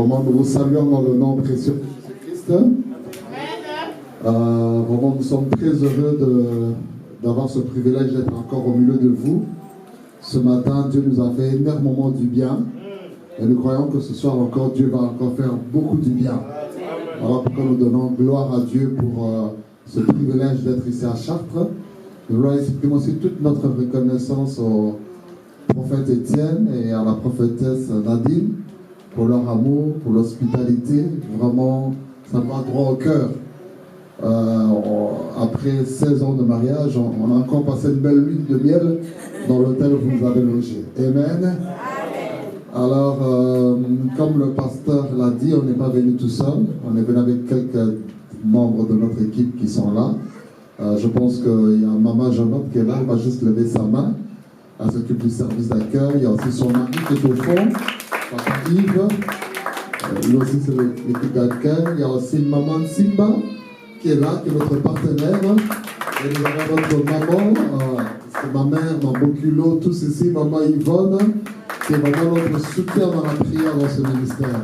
Vraiment, nous vous saluons dans le nom précieux de Jésus-Christ. Vraiment, nous sommes très heureux d'avoir ce privilège d'être encore au milieu de vous. Ce matin, Dieu nous a fait énormément du bien. Et nous croyons que ce soir encore, Dieu va encore faire beaucoup du bien. Voilà pourquoi nous donnons gloire à Dieu pour ce privilège d'être ici à Chartres. Nous voulons exprimer aussi toute notre reconnaissance au prophète Étienne et à la prophétesse Nadine pour leur amour, pour l'hospitalité. Vraiment, ça va droit au cœur. Après 16 ans de mariage, on a encore passé une belle lune de miel dans l'hôtel où vous nous avez logé. Amen. Alors, comme le pasteur l'a dit, on n'est pas venu tout seul. On est venu avec quelques membres de notre équipe qui sont là. Je pense qu'il y a Maman Jeannette qui est là, elle va juste lever sa main. Elle s'occupe du service d'accueil. Il y a aussi son mari qui est au fond, Papa Yves. Lui aussi, c'est l'équipe d'accueil. Il y a aussi Maman Simba qui est là, qui est notre partenaire. Et nous avons notre maman, c'est ma mère, Maman Boculo, tous ici, Maman Yvonne, qui est vraiment notre soutien dans la prière dans ce ministère.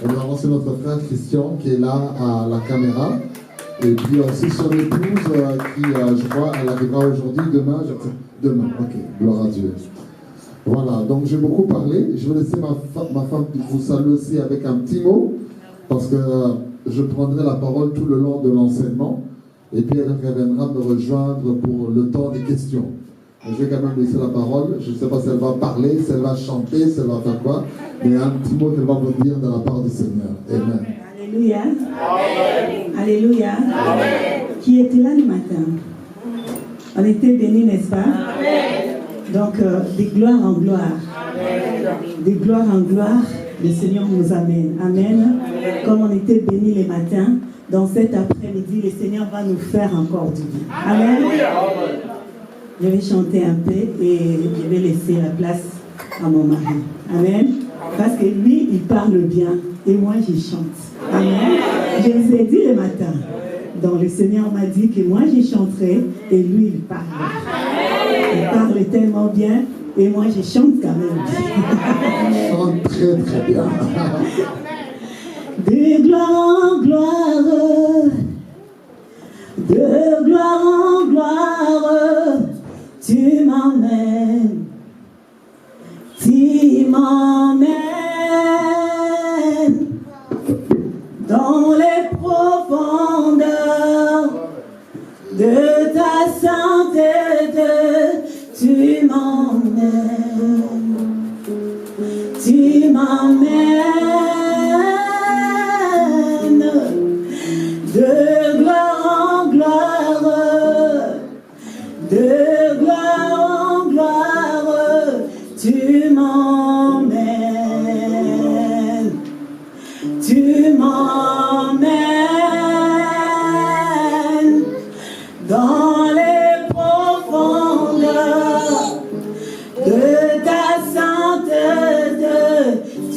Et nous avons aussi notre frère Christian qui est là à la caméra. Et puis aussi son épouse qui, je crois, elle arrivera aujourd'hui, demain. Demain, ok, gloire à Dieu. Voilà, donc j'ai beaucoup parlé. Je vais laisser ma femme vous saluer aussi avec un petit mot, parce que je prendrai la parole tout le long de l'enseignement. Et puis elle reviendra me rejoindre pour le temps des questions. Je vais quand même laisser la parole. Je ne sais pas si elle va parler, si elle va chanter, si elle va faire quoi. Mais il y a un petit mot qu'elle va vous dire de la part du Seigneur. Amen. Alléluia. Amen. Alléluia. Amen. Qui était là le matin? On était bénis, n'est-ce pas? Amen. Donc, de gloire en gloire. Amen. De gloire en gloire, le Seigneur nous amène. Amen. Amen. Comme on était bénis les matins, dans cet après-midi, le Seigneur va nous faire encore du bien. Amen. Amen. Je vais chanter un peu et je vais laisser la place à mon mari. Amen. Parce que lui, il parle bien et moi, je chante. Amen. Je vous ai dit le matin. Donc le Seigneur m'a dit que moi, je chanterai et lui, il parle. Il parle tellement bien et moi, je chante quand même bien. Il chante très très bien. De gloire en gloire, de gloire en gloire, tu m'emmènes, tu m'emmènes dans les profondeurs de ta sainteté, tu m'emmènes, tu m'emmènes de gloire en gloire, de gloire en gloire, tu m'emmènes, tu m'emmènes dans les profondeurs de ta sainteté,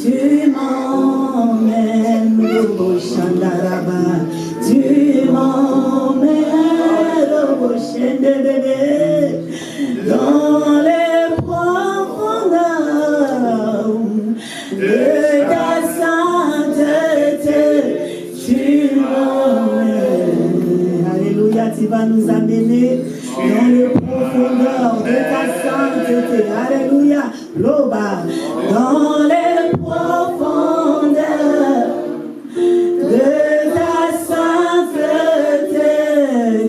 tu m'emmènes, oh Chandaraba, tu m'emmènes, oh Chendébé, dans les profondeurs de ta sainteté, tu m'emmènes. Alléluia, tu vas nous amener dans les profondeurs de ta sainteté. Alléluia, Loba, dans les profondeurs de ta sainteté,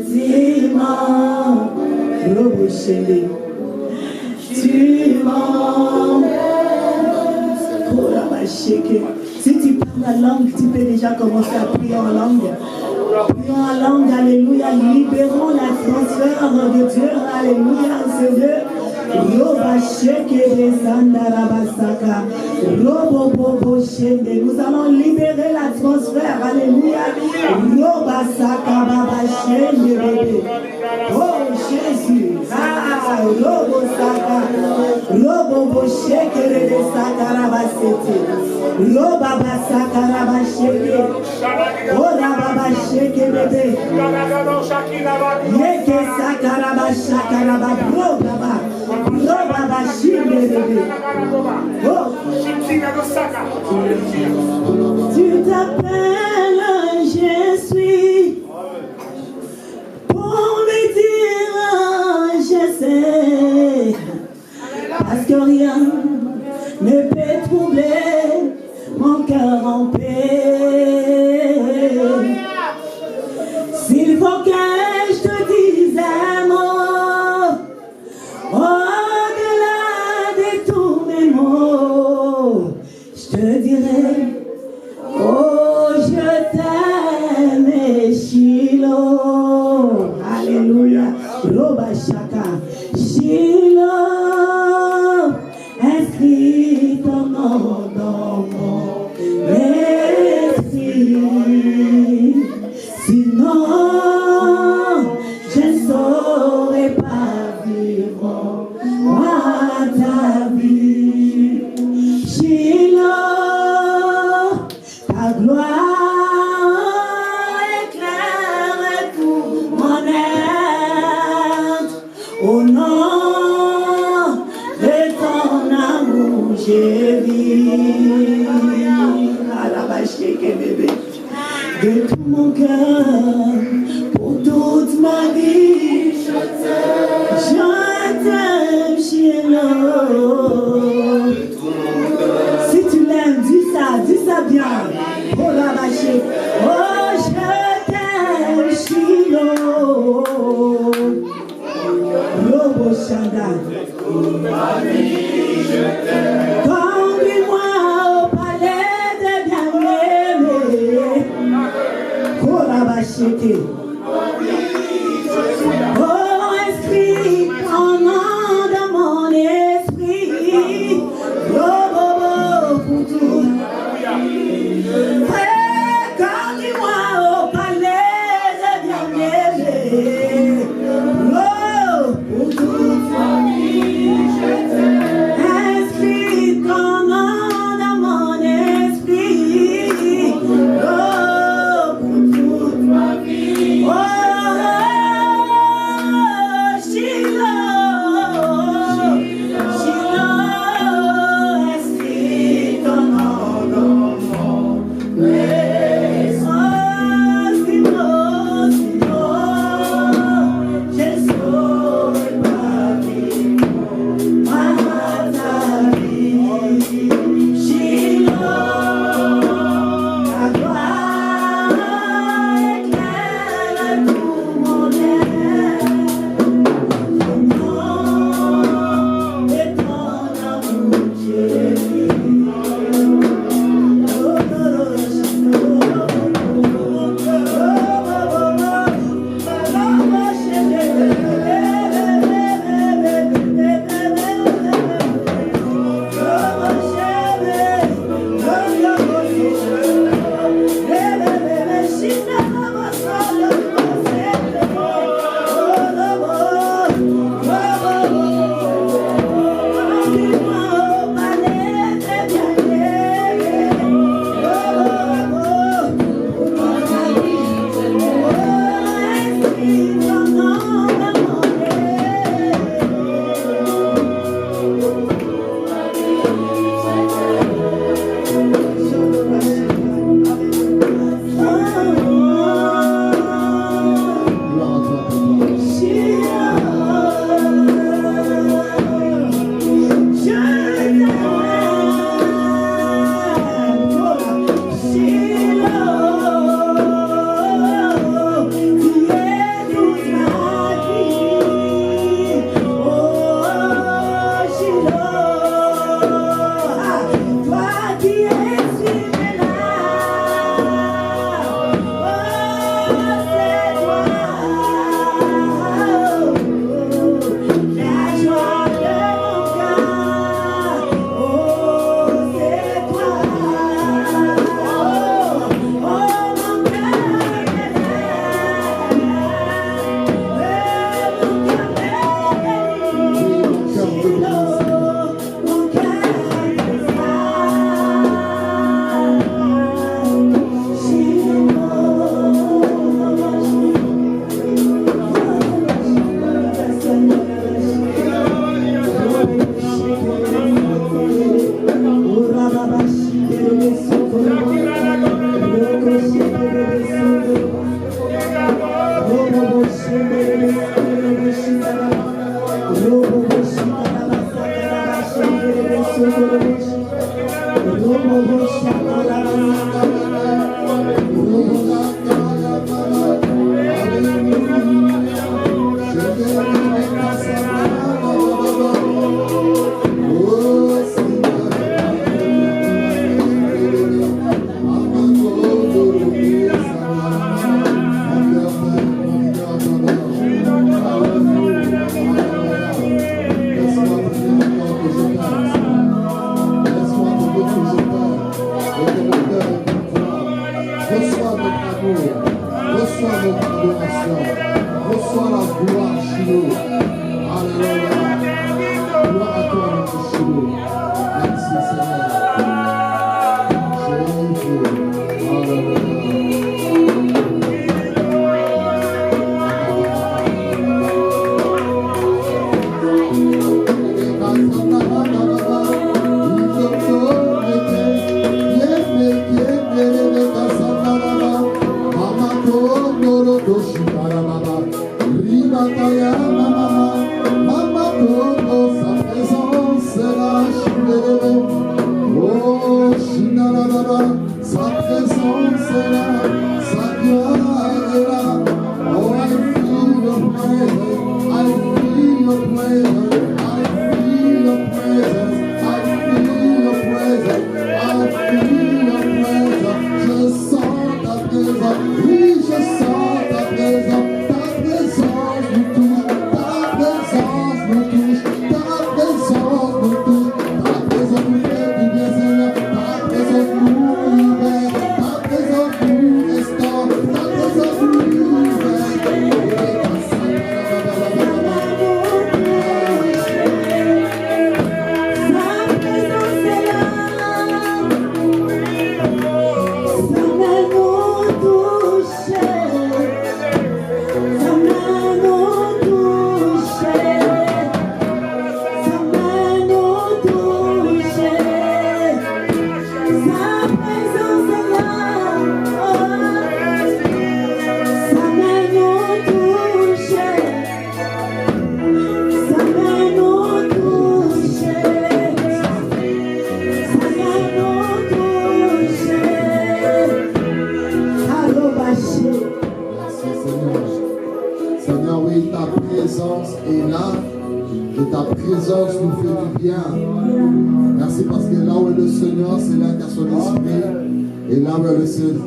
tu m'emmènes. Lobo Chéri, tu m'emmènes. Oh la vache, si tu parles la langue, tu peux déjà commencer à prier en langue. Prions en langue, alléluia, libérons la transfert de Dieu, alléluia, c'est Dieu. Roba sheke de sandarabasaka, robo bobo shende. Nous allons libérer la transfert, alléluia. Roba saka baba shende bébé. Oh Jésus, ah robo saka, robo bo sheke de sakarabasete, roba basaka rabasheke, ora baba sheke bébé. Yeke sakarabashaka rababro baba. Roba bashinde Tu t'appelles je suis pour lui dire je sais, parce que rien ne peut troubler mon cœur en paix. S'il faut que je te dise un mot, au-delà de tous mes mots, je te dirai, oh je t'aime Shiloh. Alléluia. Roba Shaka. Shiloh. Inscris ton nom dans mon esprit. Sinon, je ne saurais pas vivre moi ta vie. Shiloh, ta gloire éclaire tout mon être. Au nom de ton amour, j'ai vu à la vache bébé. De tout mon cœur, pour toute ma vie, je t'aime, Shiloh. Si tu l'aimes, dis ça bien. Oh la vache, oh je t'aime, Shiloh. Lobo Shanda. Conduis-moi au palais de bien-aimé. Oh, esprit, en nom de mon esprit,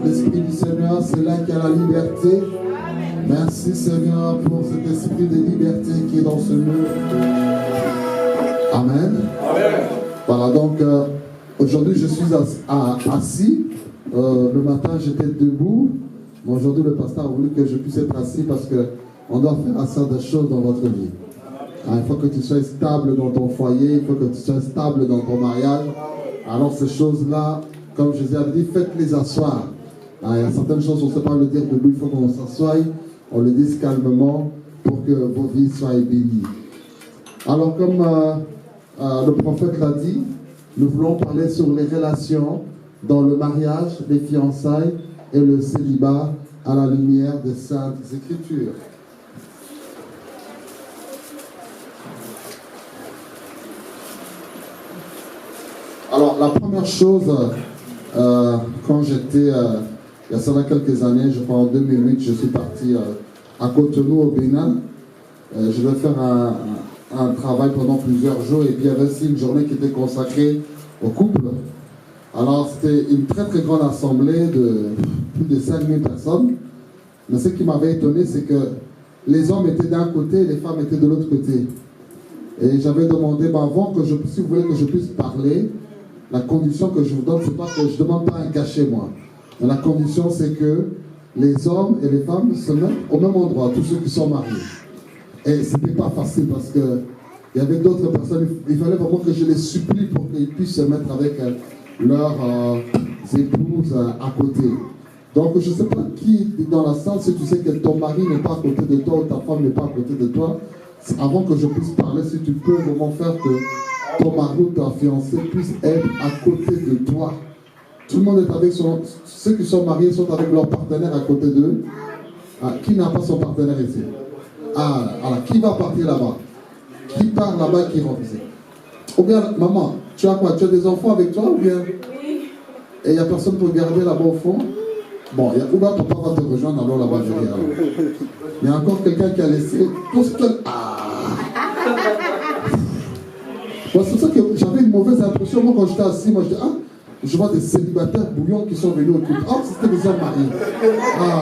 L'Esprit du Seigneur, c'est là qu'il y a la liberté. Merci Seigneur pour cet esprit de liberté qui est dans ce lieu. Amen. Voilà, donc aujourd'hui je suis assis. Le matin j'étais debout. Aujourd'hui le pasteur a voulu que je puisse être assis parce qu'on doit faire assez de choses dans votre vie. Il faut que tu sois stable dans ton foyer, il faut que tu sois stable dans ton mariage. Alors ces choses-là, comme Jésus avait dit, faites-les asseoir. Il y a certaines choses, on ne sait pas le dire debout, il faut qu'on s'assoie, on le dise calmement pour que vos vies soient bénies. Alors comme le prophète l'a dit, nous voulons parler sur les relations dans le mariage, les fiançailles et le célibat à la lumière des Saintes Écritures. Alors la première chose, quand j'étais, il y a cela quelques années, je crois en 2008, je suis parti à Cotonou au Bénin. Je devais faire un travail pendant plusieurs jours et puis il y avait aussi une journée qui était consacrée au couple. Alors c'était une très très grande assemblée de plus de 5000 personnes. Mais ce qui m'avait étonné, c'est que les hommes étaient d'un côté et les femmes étaient de l'autre côté. Et j'avais demandé, avant que si vous voulez que je puisse parler, la condition que je vous donne, c'est pas que je ne demande pas un cachet, moi. Mais la condition, c'est que les hommes et les femmes se mettent au même endroit, tous ceux qui sont mariés. Et ce n'était pas facile parce qu'il y avait d'autres personnes, il fallait vraiment que je les supplie pour qu'ils puissent se mettre avec leurs épouses à côté. Donc, je ne sais pas qui est dans la salle, si tu sais que ton mari n'est pas à côté de toi ou ta femme n'est pas à côté de toi, avant que je puisse parler, si tu peux vraiment faire que ton mari ou ta fiancée puisse être à côté de toi. Tout le monde est avec ceux qui sont mariés sont avec leur partenaire à côté d'eux. Qui n'a pas son partenaire ici? Alors, qui va partir là-bas? Qui part là-bas, qui rentre ici? Ou bien, maman, tu as quoi? Tu as des enfants avec toi ou bien? Et il n'y a personne pour garder là-bas au fond? Bon, ou bien papa va te rejoindre alors là-bas derrière. Il y a encore quelqu'un qui a laissé tout ce que... Ah! Bon, c'est pour ça que j'avais une mauvaise impression. Moi, quand j'étais assis, moi, je dis, ah, je vois des célibataires bouillons qui sont venus au culte. Ah, c'était des hommes mariés. Ah!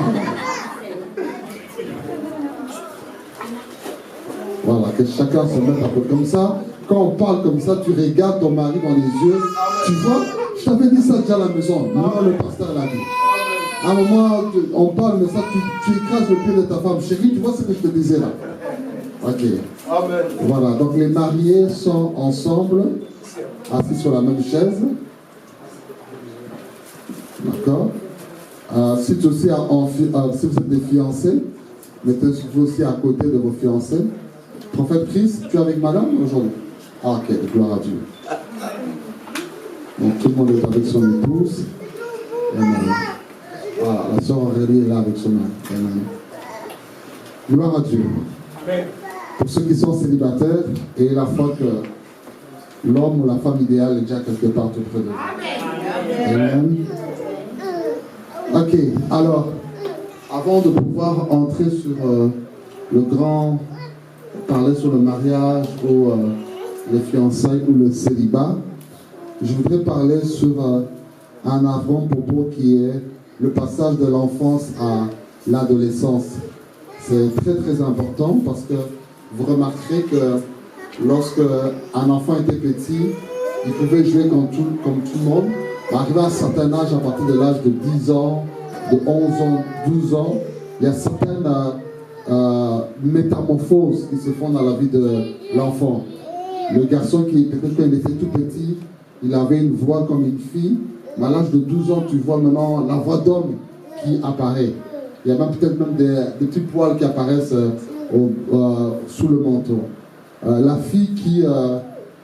Voilà, que chacun se mette un peu comme ça. Quand on parle comme ça, tu regardes ton mari dans les yeux. Tu vois, je t'avais dit ça déjà à la maison. Non, le pasteur l'a dit. À un moment, on parle de ça, tu écrases le pied de ta femme. Chérie, tu vois ce que je te disais là? Ok. Amen. Voilà, donc les mariés sont ensemble, assis sur la même chaise. D'accord. Si tu aussi si vous êtes des fiancés, mettez-vous aussi à côté de vos fiancés. Prophète Christ, tu es avec madame aujourd'hui? Ah, ok, gloire à Dieu. Donc tout le monde est avec son épouse. Amen. Voilà, la soeur Aurélie est là avec son mari. Amen. Gloire à Dieu. Amen. Pour ceux qui sont célibataires, et la foi que l'homme ou la femme idéale est déjà quelque part tout près de vous. Amen. Ok, alors, avant de pouvoir entrer sur le grand, parler sur le mariage ou les fiançailles ou le célibat, je voudrais parler sur un avant-propos qui est le passage de l'enfance à l'adolescence. C'est très très important parce que vous remarquerez que lorsque un enfant était petit, il pouvait jouer comme tout le monde. Arrivé à un certain âge, à partir de l'âge de 10 ans, de 11 ans, 12 ans, il y a certaines métamorphoses qui se font dans la vie de l'enfant. Le garçon qui, peut-être quand il était tout petit, il avait une voix comme une fille, mais à l'âge de 12 ans, tu vois maintenant la voix d'homme qui apparaît. Il y a même peut-être même des petits poils qui apparaissent sous le manteau. La fille qui,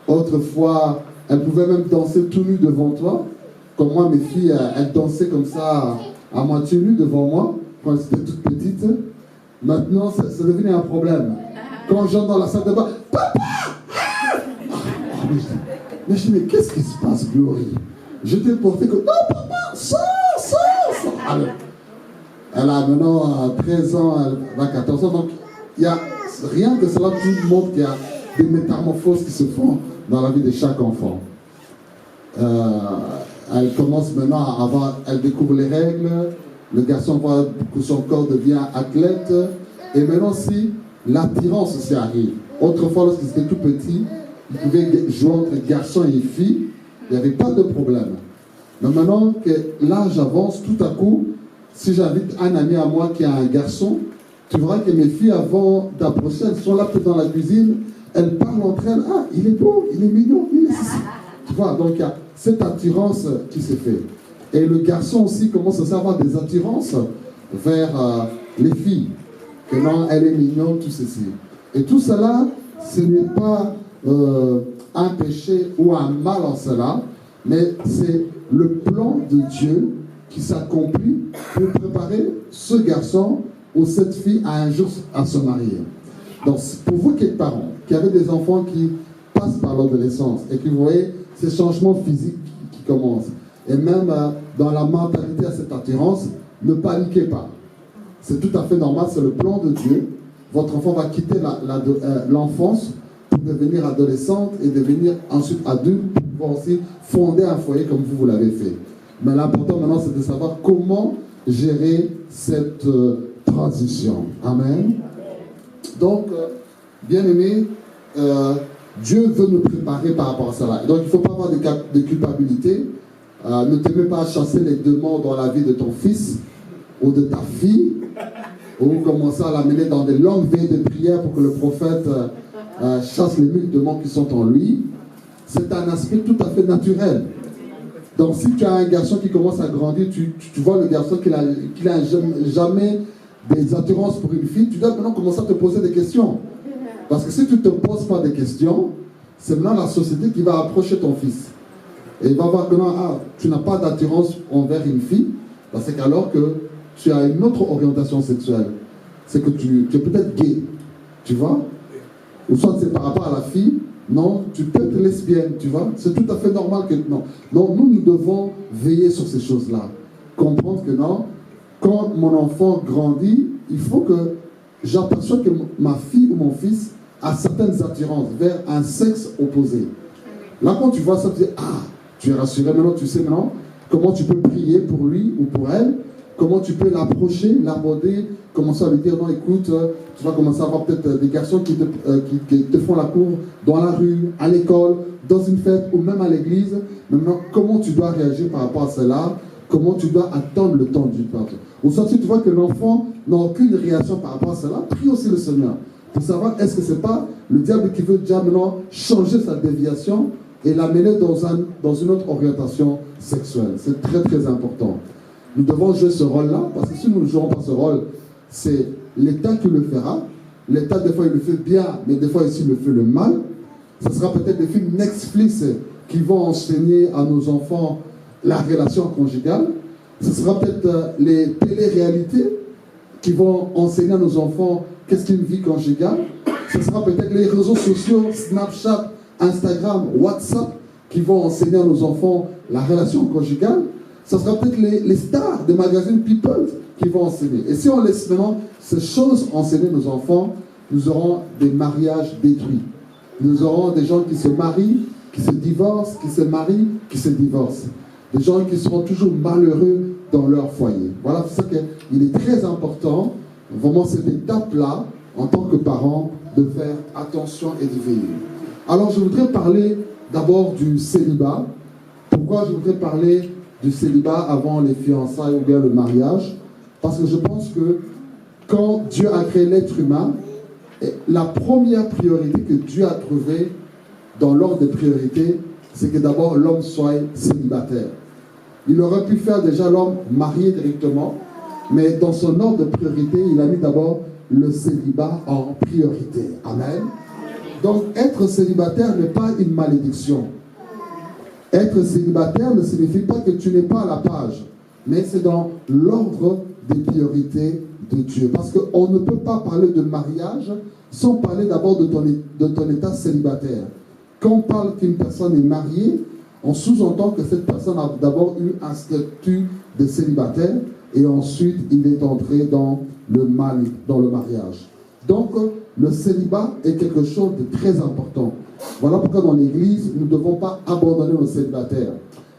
autrefois, elle pouvait même danser tout nue devant toi. Comme moi, mes filles, elles dansaient comme ça, à moitié nues devant moi, quand elles étaient toutes petites. Maintenant, c'est devenu un problème. Quand j'entre dans la salle de bain, papa! Mais je dis, mais qu'est-ce qui se passe, Glory? Je t'ai porté que, non, papa, sors! Alors, elle a maintenant 13 ans, elle a 14 ans, donc il y a rien que cela tout montre qu'il y a des métamorphoses qui se font dans la vie de chaque enfant. Elle commence maintenant à avoir, elle découvre les règles, le garçon voit que son corps devient athlète, et maintenant aussi, l'attirance aussi arrive. Autrefois, lorsqu'il était tout petit, il pouvait jouer entre garçons et filles, il n'y avait pas de problème. Mais maintenant que l'âge avance, tout à coup, si j'invite un ami à moi qui a un garçon, tu verras que mes filles, avant d'approcher, elles sont là peut-être dans la cuisine, elles parlent entre elles, ah, il est beau, il est mignon, il est ceci. Tu vois, donc il y a cette attirance qui se fait. Et le garçon aussi commence à avoir des attirances vers les filles. Que non, elle est mignonne, tout ceci. Et tout cela, ce n'est pas un péché ou un mal en cela, mais c'est le plan de Dieu qui s'accomplit pour préparer ce garçon ou cette fille à un jour à se marier. Donc, pour vous qui êtes parents, qui avez des enfants qui passent par l'adolescence et que vous voyez ces changements physiques qui commencent, et même dans la mentalité à cette attirance, ne paniquez pas. C'est tout à fait normal, c'est le plan de Dieu. Votre enfant va quitter l'enfance pour devenir adolescente et devenir ensuite adulte pour pouvoir aussi fonder un foyer comme vous l'avez fait. Mais l'important maintenant, c'est de savoir comment gérer cette transition. Amen. Donc, bien aimé, Dieu veut nous préparer par rapport à cela. Donc, il ne faut pas avoir de culpabilité. Ne te mets pas à chasser les démons dans la vie de ton fils ou de ta fille, ou commencer à l'amener dans des longues veillées de prière pour que le prophète chasse les 1000 démons qui sont en lui. C'est un aspect tout à fait naturel. Donc si tu as un garçon qui commence à grandir, tu vois le garçon qui n'a jamais des attirances pour une fille, tu dois maintenant commencer à te poser des questions. Parce que si tu ne te poses pas des questions, c'est maintenant la société qui va approcher ton fils. Et il va voir que non, tu n'as pas d'attirance envers une fille, parce qu'alors que tu as une autre orientation sexuelle, c'est que tu es peut-être gay, tu vois? Ou soit c'est par rapport à la fille, Non, tu peux être lesbienne, tu vois. C'est tout à fait normal que non. Non, nous devons veiller sur ces choses-là. Comprendre que non, quand mon enfant grandit, il faut que j'aperçoive que ma fille ou mon fils a certaines attirances vers un sexe opposé. Là, quand tu vois ça, tu dis, ah, tu es rassuré maintenant, tu sais maintenant comment tu peux prier pour lui ou pour elle, comment tu peux l'approcher, l'aborder, commencer à lui dire, non, écoute, tu vas commencer à avoir peut-être des garçons qui te font la cour dans la rue, à l'école, dans une fête ou même à l'église. Maintenant, comment tu dois réagir par rapport à cela? Comment tu dois attendre le temps du pardon? Ou soit si tu vois que l'enfant n'a aucune réaction par rapport à cela, prie aussi le Seigneur pour savoir est-ce que ce n'est pas le diable qui veut déjà maintenant changer sa déviation et l'amener dans une autre orientation sexuelle. C'est très très important. Nous devons jouer ce rôle-là, parce que si nous ne jouons pas ce rôle, c'est l'État qui le fera. L'État, des fois, il le fait bien, mais des fois, aussi, il le fait le mal. Ce sera peut-être des films Netflix qui vont enseigner à nos enfants la relation conjugale. Ce sera peut-être les télé-réalités qui vont enseigner à nos enfants qu'est-ce qu'une vie conjugale. Ce sera peut-être les réseaux sociaux, Snapchat, Instagram, WhatsApp, qui vont enseigner à nos enfants la relation conjugale. Ce sera peut-être les stars des magazines People qui vont enseigner. Et si on laisse maintenant ces choses enseigner nos enfants, nous aurons des mariages détruits. Nous aurons des gens qui se marient, qui se divorcent, qui se marient, qui se divorcent. Des gens qui seront toujours malheureux dans leur foyer. Voilà, c'est ça qu'il est très important, vraiment cette étape-là, en tant que parent, de faire attention et de veiller. Alors je voudrais parler d'abord du célibat. Pourquoi je voudrais parler du célibat avant les fiançailles ou bien le mariage? Parce que je pense que quand Dieu a créé l'être humain, la première priorité que Dieu a trouvée dans l'ordre des priorités, c'est que d'abord l'homme soit célibataire. Il aurait pu faire déjà l'homme marié directement, mais dans son ordre de priorité, il a mis d'abord le célibat en priorité. Amen. Donc être célibataire n'est pas une malédiction. Être célibataire ne signifie pas que tu n'es pas à la page, mais c'est dans l'ordre des priorités de Dieu. Parce qu'on ne peut pas parler de mariage sans parler d'abord de ton état célibataire. Quand on parle qu'une personne est mariée, on sous-entend que cette personne a d'abord eu un statut de célibataire et ensuite il est entré dans le mariage. Donc, le célibat est quelque chose de très important. Voilà pourquoi dans l'Église, nous ne devons pas abandonner nos célibataires.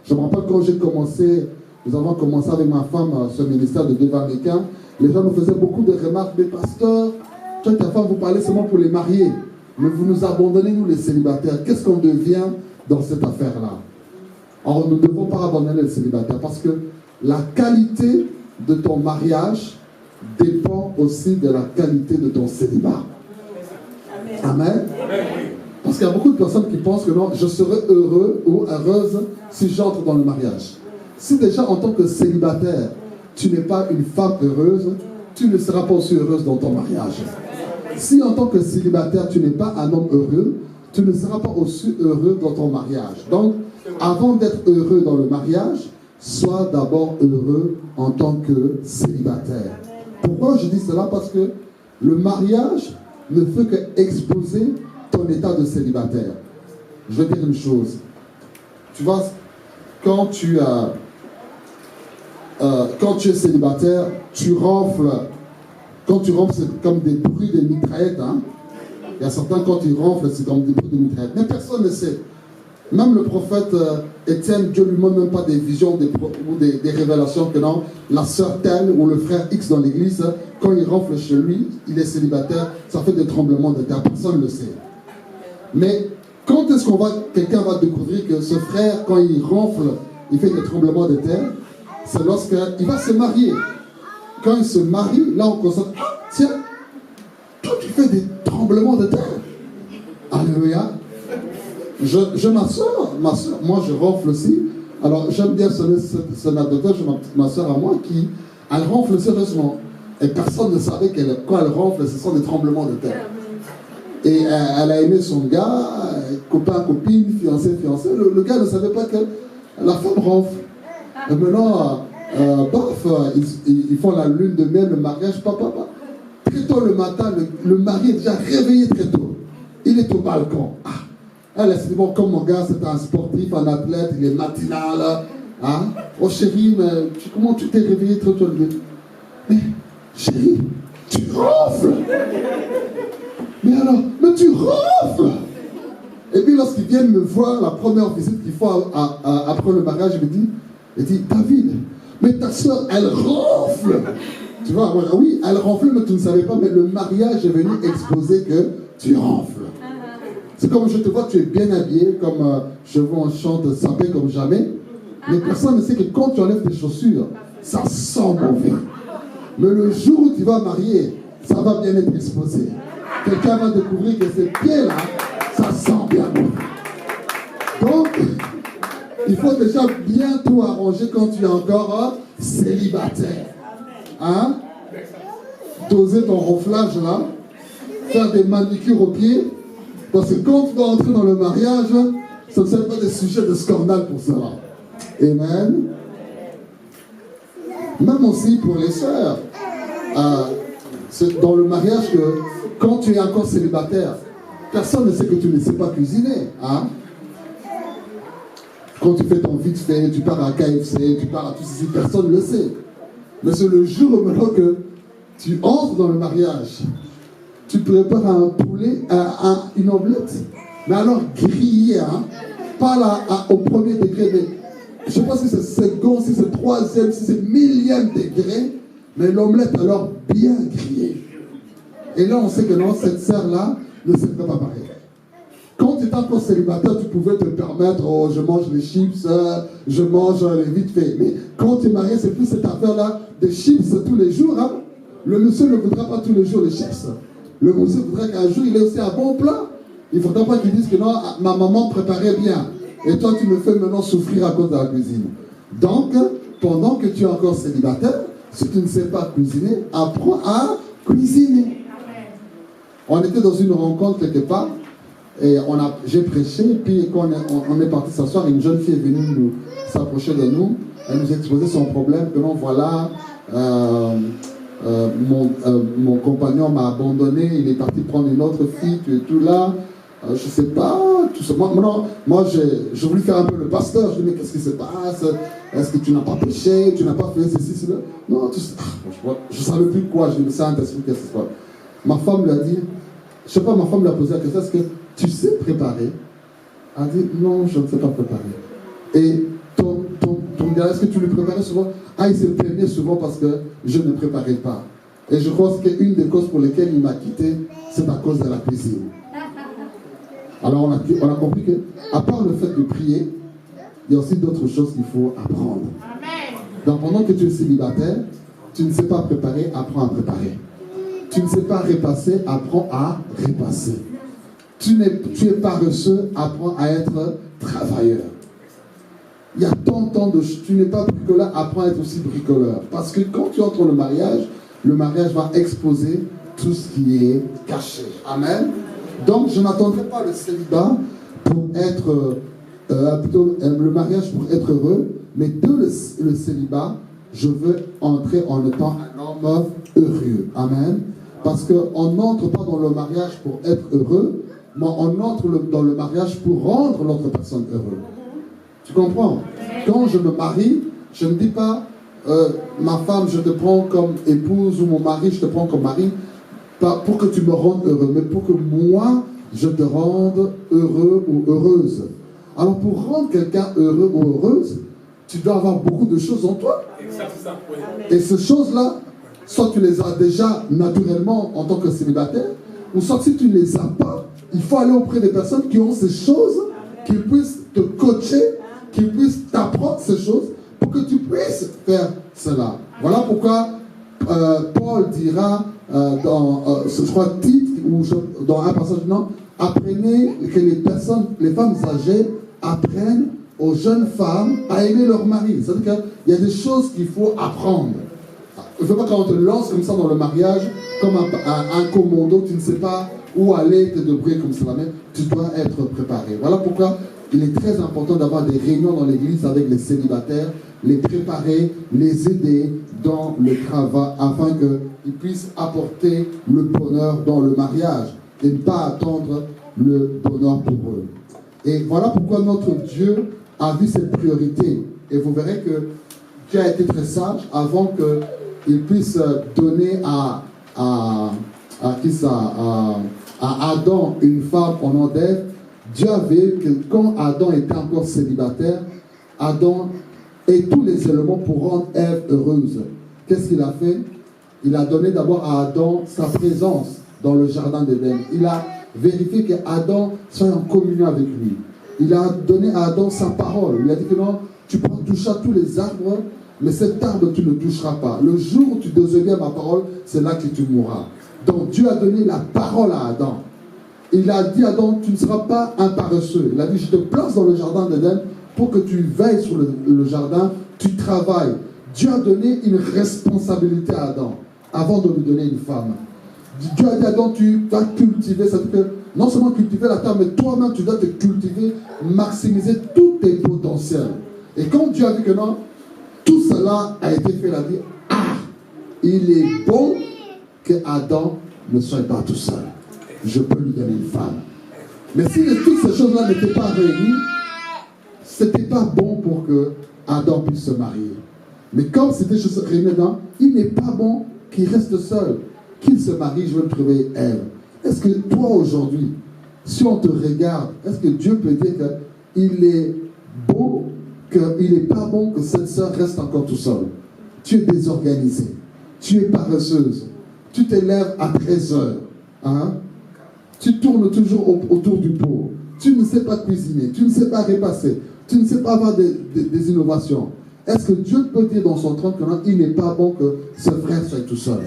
Je me rappelle quand j'ai commencé, nous avons commencé avec ma femme ce ministère de Devant Américain, les gens nous faisaient beaucoup de remarques, mais pasteur, toi et ta femme, vous parlez seulement pour les mariés, mais vous nous abandonnez, nous les célibataires. Qu'est-ce qu'on devient dans cette affaire-là? Or, nous ne devons pas abandonner les célibataires parce que la qualité de ton mariage dépend aussi de la qualité de ton célibat. Amen. Parce qu'il y a beaucoup de personnes qui pensent que non, je serai heureux ou heureuse si j'entre dans le mariage. Si déjà en tant que célibataire, tu n'es pas une femme heureuse, tu ne seras pas aussi heureuse dans ton mariage. Si en tant que célibataire, tu n'es pas un homme heureux, tu ne seras pas aussi heureux dans ton mariage. Donc, avant d'être heureux dans le mariage, sois d'abord heureux en tant que célibataire. Pourquoi je dis cela? Parce que le mariage ne fait qu'exposer ton état de célibataire. Je vais dire une chose. Tu vois, quand tu es célibataire, tu ronfles. Quand tu ronfles, c'est comme des bruits de mitraillettes. Hein? Il y a certains, quand ils ronflent, c'est comme des bruits de mitraillettes. Mais personne ne sait. Même le prophète Étienne, Dieu lui montre même pas des visions ou des révélations que non, la sœur telle ou le frère X dans l'église, quand il ronfle chez lui, il est célibataire, ça fait des tremblements de terre, personne ne le sait. Mais quand est-ce quelqu'un va découvrir que ce frère, quand il ronfle, il fait des tremblements de terre? C'est lorsqu'il va se marier. Quand il se marie, là on constate, tiens, toi tu fais des tremblements de terre. Alléluia. Je m'assois, moi je ronfle aussi. Alors j'aime bien son adopteur, ma soeur à moi, elle ronfle sérieusement. Et personne ne savait quand elle ronfle, ce sont des tremblements de terre. Et elle a aimé son gars, copain, copine, fiancé. Le gars ne savait pas que la femme ronfle. Et maintenant, ils font la lune de miel, le mariage, papa. Très tôt le matin, le mari est déjà réveillé très tôt. Il est au balcon. Elle a dit, bon, comme mon gars, c'est un sportif, un athlète, il est matinal. Hein? Oh chérie, mais comment tu t'es réveillé très tôt? Mais chérie, tu ronfles. Mais alors, mais tu ronfles. Et puis lorsqu'ils viennent me voir, la première visite qu'il faut après le mariage, il dit, David, mais ta soeur, elle ronfle. Tu vois, voilà, oui, elle ronfle, mais tu ne savais pas, mais le mariage est venu exposer que tu ronfles. C'est comme je te vois, tu es bien habillé, comme je vois, on chante sapé comme jamais. Mais personne ne sait que quand tu enlèves tes chaussures, ça sent mauvais. Mais le jour où tu vas marier, ça va bien être exposé. Quelqu'un va découvrir que ces pieds-là, ça sent bien mauvais. Donc, il faut déjà bien tout arranger quand tu es encore célibataire. Hein? Doser ton ronflage là, faire des manicures aux pieds, parce que quand tu vas entrer dans le mariage, ce ne sont pas des sujets de scandale pour cela. Amen. Même aussi pour les sœurs, c'est dans le mariage que quand tu es encore célibataire, personne ne sait que tu ne sais pas cuisiner. Hein? Quand tu fais ton vite fait, tu pars à KFC, tu pars à tout ceci, personne ne le sait. Mais c'est le jour maintenant que tu entres dans le mariage, tu prépares un poulet, une omelette, mais alors grillé, hein? Pas là, au premier degré, mais je ne sais pas si c'est second, si c'est troisième, si c'est millième degré, mais l'omelette alors bien grillée. Et là, on sait que non, cette sœur-là ne s'est pas préparée. Quand tu étais encore célibataire, tu pouvais te permettre, oh, je mange les chips, je mange les vite fait. Mais quand tu es marié, c'est plus cette affaire-là de chips tous les jours. Hein? Le monsieur ne voudra pas tous les jours les chips. Le monsieur voudra qu'un jour, il ait aussi un bon plat. Il ne faudra pas qu'il dise que non, ma maman préparait bien. Et toi, tu me fais maintenant souffrir à cause de la cuisine. Donc, pendant que tu es encore célibataire, si tu ne sais pas cuisiner, apprends à cuisiner. On était dans une rencontre quelque part, et j'ai prêché, puis quand on est parti s'asseoir, une jeune fille est venue nous s'approcher de nous, elle nous exposait son problème, que non, voilà, mon compagnon m'a abandonné, il est parti prendre une autre fille, tu es tout là, je ne sais pas, tout ça. Moi je voulais faire un peu le pasteur, je lui dis, mais qu'est-ce qui se passe? Est-ce que tu n'as pas péché? Tu n'as pas fait ceci, cela? Non, tout ça. Je ne savais plus quoi, je lui ai dit, Saint-Esprit, qu'est-ce qui se passe? Ma femme lui a dit, je ne sais pas, ma femme lui a posé la question, est-ce que tu sais préparer? Elle a dit, non, je ne sais pas préparer. Et ton gars, est-ce que tu lui préparais souvent? Ah, il se plaignait souvent parce que je ne préparais pas. Et je pense qu'une des causes pour lesquelles il m'a quitté, c'est à cause de la cuisine. Alors on a compris qu'à part le fait de prier, il y a aussi d'autres choses qu'il faut apprendre. Donc pendant que tu es célibataire, tu ne sais pas préparer, apprends à préparer. Tu ne sais pas repasser, apprends à repasser. Tu es paresseux, apprends à être travailleur. Il y a tant de choses. Tu n'es pas bricoleur, apprends à être aussi bricoleur. Parce que quand tu entres dans le mariage va exposer tout ce qui est caché. Amen. Donc je n'attendrai pas le célibat pour être, le mariage pour être heureux, mais de le célibat, je veux entrer en étant un homme heureux. Amen. Parce qu'on n'entre pas dans le mariage pour être heureux, mais on entre dans le mariage pour rendre l'autre personne heureuse. Tu comprends? Quand je me marie, je ne dis pas ma femme, je te prends comme épouse, ou mon mari, je te prends comme mari, pas pour que tu me rendes heureux, mais pour que moi, je te rende heureux ou heureuse. Alors pour rendre quelqu'un heureux ou heureuse, tu dois avoir beaucoup de choses en toi. Et ces choses-là, soit tu les as déjà naturellement en tant que célibataire, ou soit si tu ne les as pas, il faut aller auprès des personnes qui ont ces choses, qui puissent te coacher, qui puissent t'apprendre ces choses, pour que tu puisses faire cela. Voilà pourquoi Paul dira je crois titre, ou dans un passage, non, apprenez que les femmes âgées apprennent aux jeunes femmes à aimer leur mari. C'est-à-dire qu'il y a des choses qu'il faut apprendre. Il ne faut pas qu'on te lance comme ça dans le mariage, comme un commando, tu ne sais pas où aller te débrouiller comme cela, mais tu dois être préparé. Voilà pourquoi il est très important d'avoir des réunions dans l'église avec les célibataires, les préparer, les aider dans le travail, afin qu'ils puissent apporter le bonheur dans le mariage et ne pas attendre le bonheur pour eux. Et voilà pourquoi notre Dieu a vu cette priorité. Et vous verrez que Dieu a été très sage avant qu'il puisse donner à Adam une femme au nom d'Ève. Dieu avait que quand Adam était encore célibataire, Adam ait tous les éléments pour rendre Ève heureuse. Qu'est-ce qu'il a fait? Il a donné d'abord à Adam sa présence dans le jardin d'Éden. Il a vérifié qu'Adam soit en communion avec lui. Il a donné à Adam sa parole. Il a dit que non, tu toucheras tous les arbres, mais cet arbre tu ne toucheras pas. Le jour où tu désobéis ma parole, c'est là que tu mourras. Donc Dieu a donné la parole à Adam. Il a dit à Adam, tu ne seras pas un paresseux. Il a dit, je te place dans le jardin d'Éden pour que tu veilles sur le jardin, tu travailles. Dieu a donné une responsabilité à Adam avant de lui donner une femme. Dieu a dit à Adam, tu vas cultiver, ça veut dire que non seulement cultiver la terre, mais toi-même tu dois te cultiver, maximiser tous tes potentiels. Et quand Dieu a vu que non, tout cela a été fait, il a dit, il est bon que Adam ne soit pas tout seul. Je peux lui donner une femme. Mais si toutes ces choses-là n'étaient pas réunies, ce n'était pas bon pour que Adam puisse se marier. Mais comme c'était choses réunies dedans, il n'est pas bon qu'il reste seul. Qu'il se marie, je veux trouver Ève. Est-ce que toi aujourd'hui, si on te regarde, est-ce que Dieu peut dire qu'il est beau, qu'il n'est pas bon que cette sœur reste encore tout seul? Tu es désorganisée, tu es paresseuse, tu te lèves à 13 heures, hein? Tu tournes toujours autour du pot, tu ne sais pas cuisiner, tu ne sais pas repasser, tu ne sais pas avoir des innovations. Est-ce que Dieu peut dire dans son trône qu'il n'est pas bon que ce frère soit tout seul?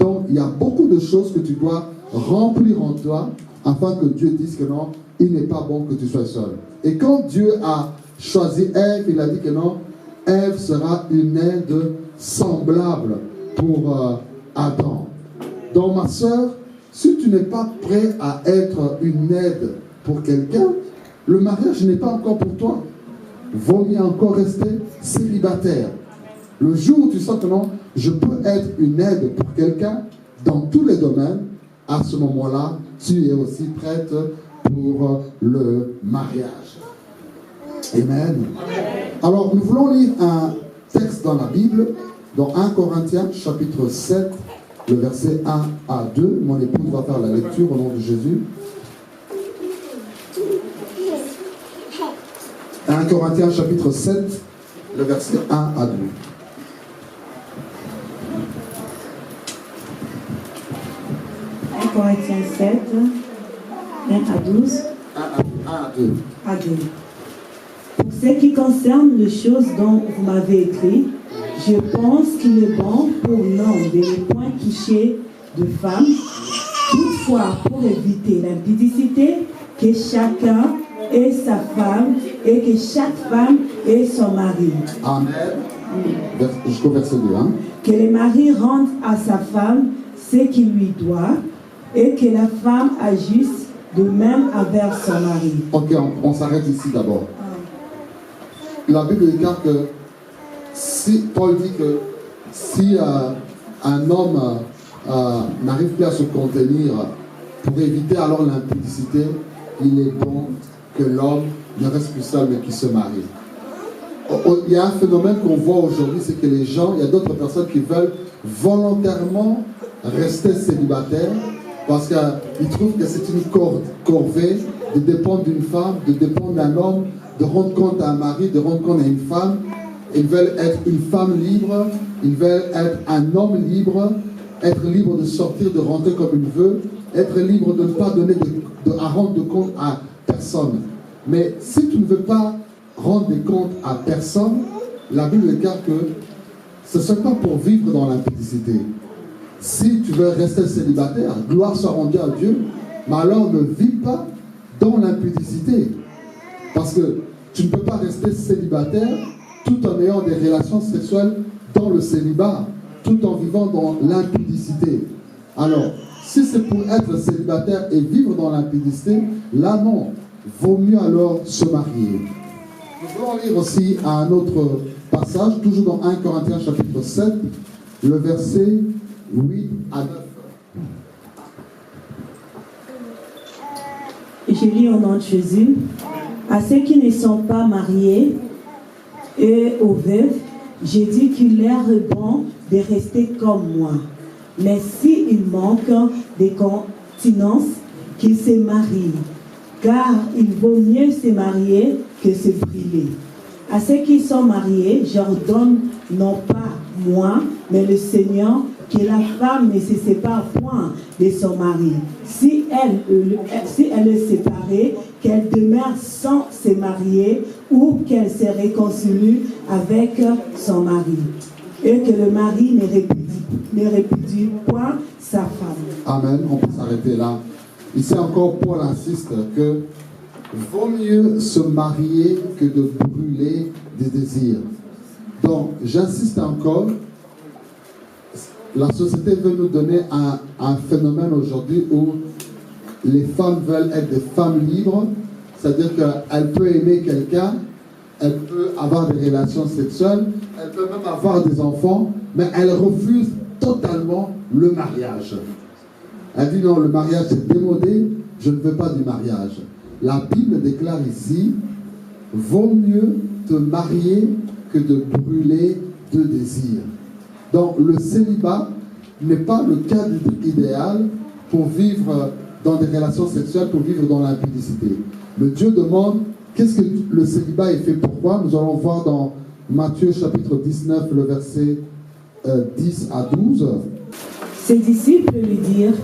Donc, il y a beaucoup de choses que tu dois remplir en toi afin que Dieu dise que non, il n'est pas bon que tu sois seul. Et quand Dieu a choisi Ève, il a dit que non, Ève sera une aide semblable pour Adam. Donc, ma soeur, si tu n'es pas prêt à être une aide pour quelqu'un, le mariage n'est pas encore pour toi. Vaut mieux encore rester célibataire. Le jour où tu sens que non, je peux être une aide pour quelqu'un dans tous les domaines, à ce moment-là, tu es aussi prête pour le mariage. Amen. Alors, nous voulons lire un texte dans la Bible, dans 1 Corinthiens, chapitre 7, le verset 1 à 2. Mon épouse va faire la lecture au nom de Jésus. 1 Corinthiens, chapitre 7, le verset 1 à 2. 1 Corinthiens 7, 1 à 12. 1 à 2. Pour ce qui concerne les choses dont vous m'avez écrit, je pense qu'il est bon pour l'homme de ne point toucher de femme, toutefois pour éviter l'impudicité, que chacun ait sa femme et que chaque femme ait son mari. Amen. Jusqu'au verset 2. Hein? Que le mari rende à sa femme ce qu'il lui doit et que la femme agisse de même envers son mari. Ok, on s'arrête ici d'abord. La Bible déclare que Paul dit que si un homme n'arrive plus à se contenir pour éviter alors l'impudicité, il est bon que l'homme ne reste plus seul mais qu'il se marie. Il y a un phénomène qu'on voit aujourd'hui, c'est que les gens, il y a d'autres personnes qui veulent volontairement rester célibataires parce qu'ils trouvent que c'est une corvée de dépendre d'une femme, de dépendre d'un homme, de rendre compte à un mari, de rendre compte à une femme. Ils veulent être une femme libre, ils veulent être un homme libre, être libre de sortir, de rentrer comme il veut, être libre de ne pas donner à rendre de compte à personne. Mais si tu ne veux pas rendre des comptes à personne, la Bible déclare que ce ne soit pas pour vivre dans l'impudicité. Si tu veux rester célibataire, gloire soit rendue à Dieu, mais alors ne vis pas dans l'impudicité. Parce que tu ne peux pas rester célibataire tout en ayant des relations sexuelles dans le célibat, tout en vivant dans l'impudicité. Alors, si c'est pour être célibataire et vivre dans l'impudicité, là non, vaut mieux alors se marier. Nous allons lire aussi un autre passage, toujours dans 1 Corinthiens chapitre 7, le verset 8 à 9. Et je lis au nom de Jésus. À ceux qui ne sont pas mariés et aux veuves, j'ai dit qu'il leur est bon de rester comme moi. Mais s'il manque de continence, qu'ils se marient, car il vaut mieux se marier que se brûler. À ceux qui sont mariés, j'ordonne non pas moi, mais le Seigneur, que la femme ne se sépare point de son mari. Si elle est séparée, qu'elle demeure sans se marier ou qu'elle se réconcilie avec son mari. Et que le mari ne répudie point sa femme. Amen. On peut s'arrêter là. Ici encore, Paul insiste que vaut mieux se marier que de brûler des désirs. Donc, j'insiste encore. La société veut nous donner un phénomène aujourd'hui où les femmes veulent être des femmes libres, c'est-à-dire qu'elle peut aimer quelqu'un, elle peut avoir des relations sexuelles, elle peut même avoir des enfants, mais elle refuse totalement le mariage. Elle dit non, le mariage c'est démodé, je ne veux pas du mariage. La Bible déclare ici, vaut mieux te marier que de brûler de désirs. Donc le célibat n'est pas le cadre idéal pour vivre dans des relations sexuelles, pour vivre dans l'impudicité. Le Dieu demande, qu'est-ce que le célibat est fait pourquoi? Nous allons voir dans Matthieu chapitre 19, le verset 10 à 12. Ses disciples lui dirent,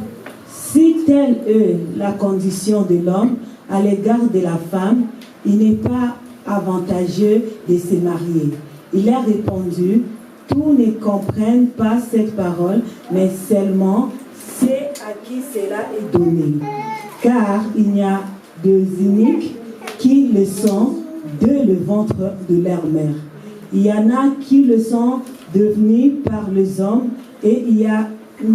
si telle est la condition de l'homme à l'égard de la femme, il n'est pas avantageux de se marier. Il a répondu, tous ne comprennent pas cette parole, mais seulement ceux à qui cela est donné. Car il y a deux iniques qui le sont de le ventre de leur mère. Il y en a qui le sont devenus par les hommes, et il y en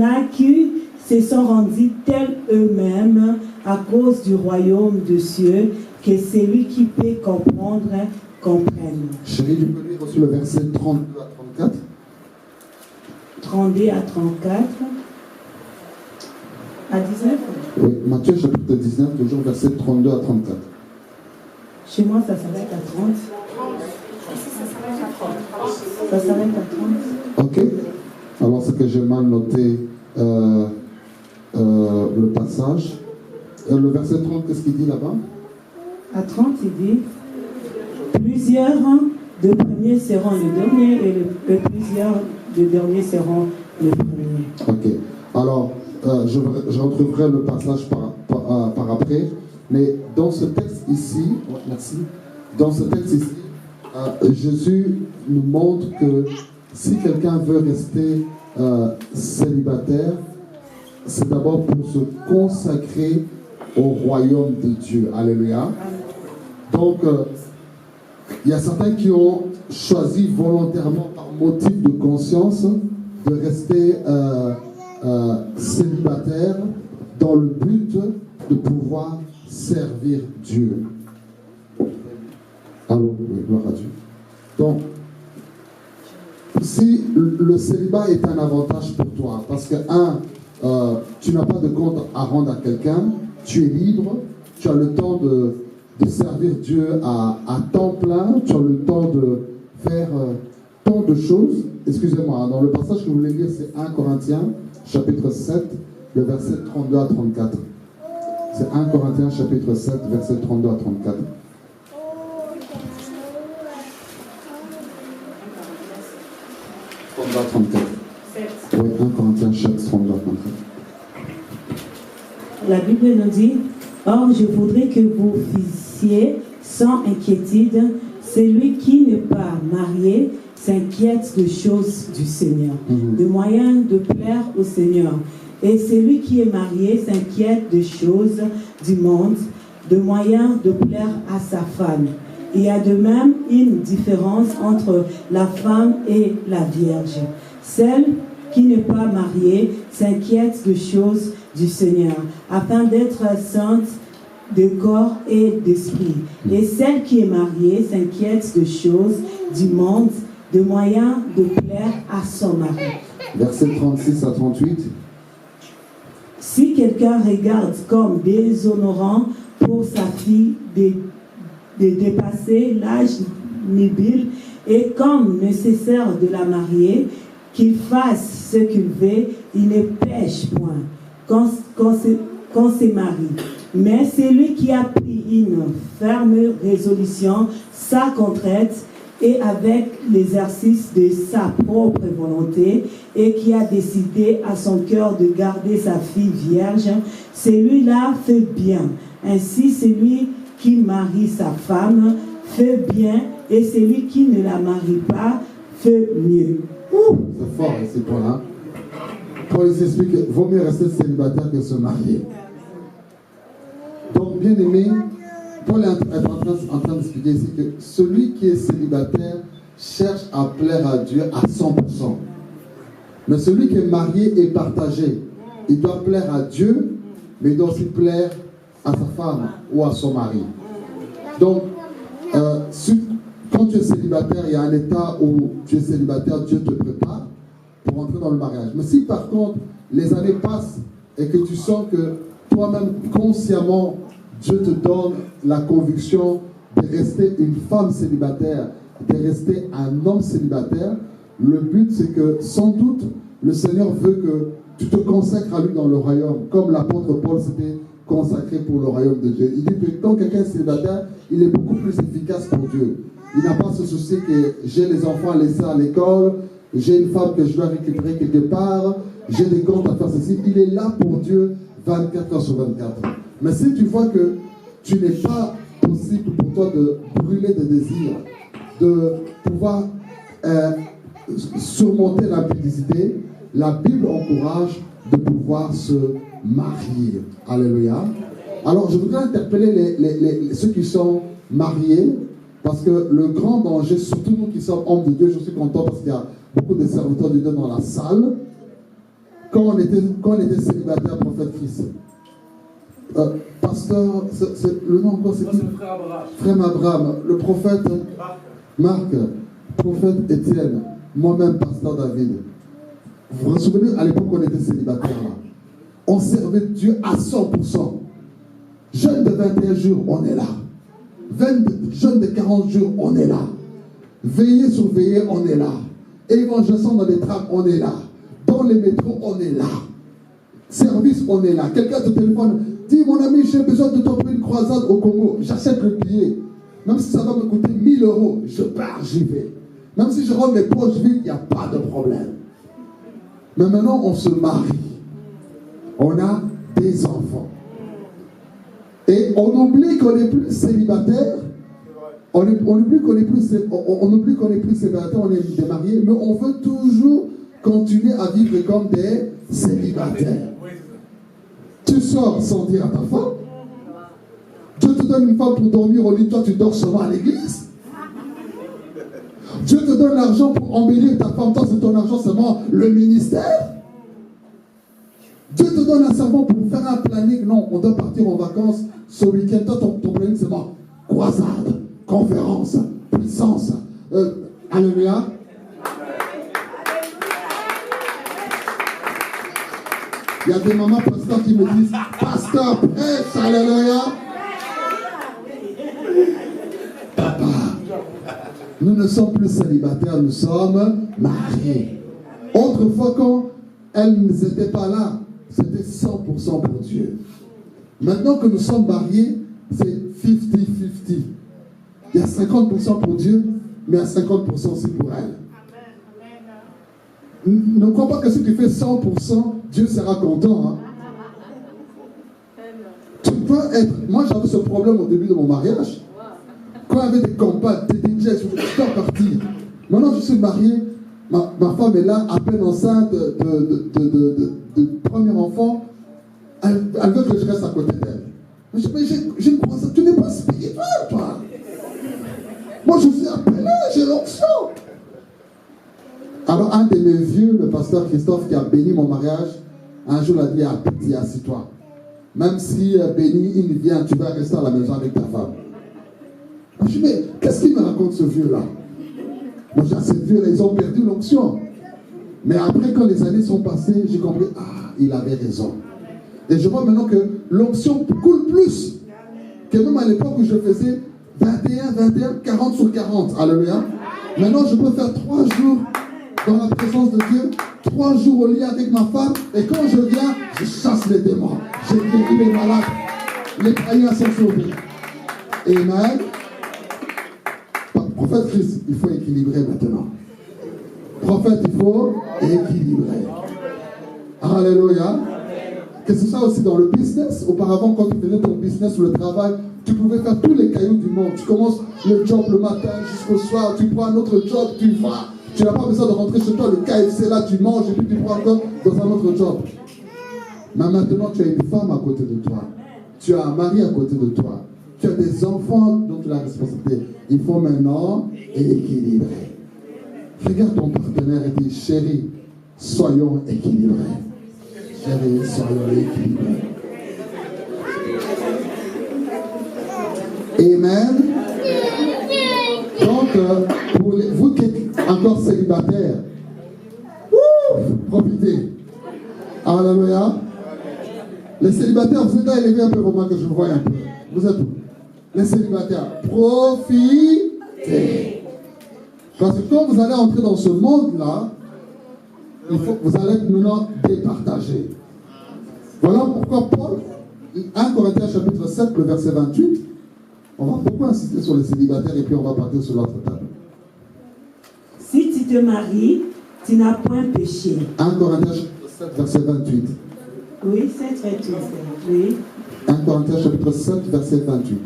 a qui se sont rendus tels eux-mêmes à cause du royaume de cieux, que celui qui peut comprendre, comprenne. Chérie, tu peux lire aussi le verset 32 à 34. 32 à 34. À 19? Oui, Matthieu chapitre 19, toujours verset 32 à 34. Chez moi, ça s'arrête à 30. Ça s'arrête à 30. Ok. Alors, c'est que j'ai mal noté le passage. Le verset 30, qu'est-ce qu'il dit là-bas? À 30, il dit, plusieurs de premiers seront les derniers et plusieurs de derniers seront les premiers. Ok. Alors, je retrouverai le passage par après. Mais dans ce texte ici, merci. Dans ce texte ici, Jésus nous montre que si quelqu'un veut rester célibataire, c'est d'abord pour se consacrer au royaume de Dieu. Alléluia. Donc, il y a certains qui ont choisi volontairement par motif de conscience de rester célibataire dans le but de pouvoir servir Dieu. Allô, oui, gloire à Dieu. Donc, si le célibat est un avantage pour toi, parce que, tu n'as pas de compte à rendre à quelqu'un, tu es libre, tu as le temps de servir Dieu à temps plein, tu as le temps de faire tant de choses. Excusez-moi, dans le passage que vous voulez lire, c'est 1 Corinthiens, chapitre 7, le verset 32 à 34. C'est 1 Corinthiens, chapitre 7, verset 32 à 34. Oui, 1 Corinthiens 7, 32 à 34. La Bible nous dit, or je voudrais que vous fissiez sans inquiétude, celui qui n'est pas marié s'inquiète des choses du Seigneur, de moyens de plaire au Seigneur. Et celui qui est marié s'inquiète des choses du monde, de moyens de plaire à sa femme. Il y a de même une différence entre la femme et la vierge. Celle qui n'est pas mariée s'inquiète des choses du Seigneur, afin d'être sainte de corps et d'esprit. Et celle qui est mariée s'inquiète des choses du monde, de moyens de plaire à son mari. Verset 36 à 38. Si quelqu'un regarde comme déshonorant pour sa fille de dépasser l'âge nubile et comme nécessaire de la marier, qu'il fasse ce qu'il veut, il ne pêche point quand se marie. Mais celui qui a pris une ferme résolution, sa contrainte, et avec l'exercice de sa propre volonté, et qui a décidé à son cœur de garder sa fille vierge, celui-là fait bien. Ainsi, celui qui marie sa femme fait bien, et celui qui ne la marie pas fait mieux. C'est fort, ces points-là. Paul s'explique qu'il vaut mieux rester célibataire que se marier. Donc, bien aimé, Paul est en train d'expliquer ici que celui qui est célibataire cherche à plaire à Dieu à 100%. Mais celui qui est marié et partagé, il doit plaire à Dieu, mais il doit aussi plaire à sa femme ou à son mari. Donc, quand tu es célibataire, il y a un état où tu es célibataire, Dieu te prépare pour entrer dans le mariage. Mais si par contre, les années passent et que tu sens que toi-même, consciemment, Dieu te donne la conviction de rester une femme célibataire, de rester un homme célibataire, le but c'est que sans doute, le Seigneur veut que tu te consacres à lui dans le royaume, comme l'apôtre Paul s'était consacré pour le royaume de Dieu. Il dit que quand quelqu'un est célibataire, il est beaucoup plus efficace pour Dieu. Il n'a pas ce souci que j'ai les enfants à laisser à l'école, j'ai une femme que je dois récupérer quelque part, j'ai des comptes à faire ceci. Il est là pour Dieu 24 heures sur 24. Mais si tu vois que tu n'es pas possible pour toi de brûler de désirs, de pouvoir surmonter l'impudicité, la Bible encourage de pouvoir se marier. Alléluia. Alors je voudrais interpeller ceux qui sont mariés, parce que le grand danger, surtout nous qui sommes hommes de Dieu, je suis content parce qu'il y a beaucoup de serviteurs de Dieu dans la salle. Quand on était célibataire, prophète Christ, pasteur, le nom encore c'est qui? Frère Abraham, le prophète Marc, prophète Étienne, moi-même pasteur David. Vous vous souvenez, à l'époque on était célibataire là, on servait Dieu à 100%. Jeune de 21 jours, on est là. Jeune de 40 jours, on est là. Veillez, surveillez, on est là. Évangélisation dans les trams, on est là. Dans les métros, on est là. Service, on est là. Quelqu'un te téléphone, dis mon ami, j'ai besoin de toi pour une croisade au Congo. J'achète le billet. Même si ça va me coûter 1000 €, je pars, j'y vais. Même si je rentre mes poches vides, il n'y a pas de problème. Mais maintenant, on se marie. On a des enfants. Et on oublie qu'on n'est plus célibataire. On oublie qu'on n'est plus célibataire, on est des mariés, mais on veut toujours continuer à vivre comme des célibataires. Tu sors sans dire à ta femme. Dieu te donne une femme pour dormir au lit, toi tu dors seulement à l'église. Dieu te donne l'argent pour embellir ta femme, toi c'est ton argent seulement le ministère. Dieu te donne un servant pour faire un planning. Non, on doit partir en vacances ce week-end. Toi, ton planning, c'est bon. Croisade, conférence, puissance. Alléluia. Il y a des mamans pasteurs qui me disent, pasteur, prêche, alléluia. Papa, nous ne sommes plus célibataires, nous sommes mariés. Autrefois, quand elles n'étaient pas là, c'était 100% pour Dieu. Maintenant que nous sommes mariés, c'est 50-50. Il y a 50% pour Dieu, mais il y a 50% aussi pour elle. Ne crois pas que si tu fais 100%, Dieu sera content. Hein? Tu peux être... Moi, j'avais ce problème au début de mon mariage. Quand il y avait des campagnes, des DJ, je dois partir. Maintenant, je suis marié. Ma femme est là, à peine enceinte de premier enfant. Elle veut que je reste à côté d'elle. Mais je ne crois pas. Tu n'es pas spirituel, toi. Moi, je suis appelé, j'ai l'onction. Alors, un de mes vieux, le pasteur Christophe, qui a béni mon mariage, un jour a dit, ah, petit, assis-toi. Même si béni, il vient, tu vas rester à la maison avec ta femme. Je dis, mais qu'est-ce qu'il me raconte ce vieux-là? Moi, ces vieux-là, ils ont perdu l'onction. Mais après, quand les années sont passées, j'ai compris, ah, il avait raison. Et je vois maintenant que l'onction coule plus. Que même à l'époque où je faisais 21, 21, 40 sur 40. Alléluia. Maintenant, je peux faire 3 jours dans la présence de Dieu, 3 jours au lit avec ma femme, et quand je viens, je chasse les démons. J'ai guéri les malades. Les païens sont sauvés. Amen. Prophète Christ, il faut équilibrer maintenant. Prophète, il faut équilibrer. Alléluia. Que ce soit aussi dans le business. Auparavant, quand tu faisais ton business ou le travail, tu pouvais faire tous les cailloux du monde. Tu commences le job le matin jusqu'au soir, tu prends un autre job, tu vas. Tu n'as pas besoin de rentrer chez toi, le KFC là, tu manges et puis tu prends encore dans un autre job. Mais maintenant, tu as une femme à côté de toi. Tu as un mari à côté de toi. Tu as des enfants dont tu as la responsabilité. Il faut maintenant équilibrer. Regarde ton partenaire et dis, chérie, soyons équilibrés. Chérie, soyons équilibrés. Amen. Donc, pour vous qui êtes encore célibataires, profitez. Alléluia. Les célibataires, vous êtes là, élevez un peu vos mains que je vous vois un peu. Vous êtes où? Les célibataires, profitez. Parce que quand vous allez entrer dans ce monde-là, vous allez maintenant départager. Voilà pourquoi Paul, 1 Corinthiens chapitre 7, le verset 28, on va beaucoup insister sur les célibataires et puis on va partir sur l'autre table. Si tu te maries, tu n'as point péché. 1 Corinthiens chapitre 7, verset 28. Oui, 7, 28. Oui. 1 Corinthiens chapitre 7, verset 28.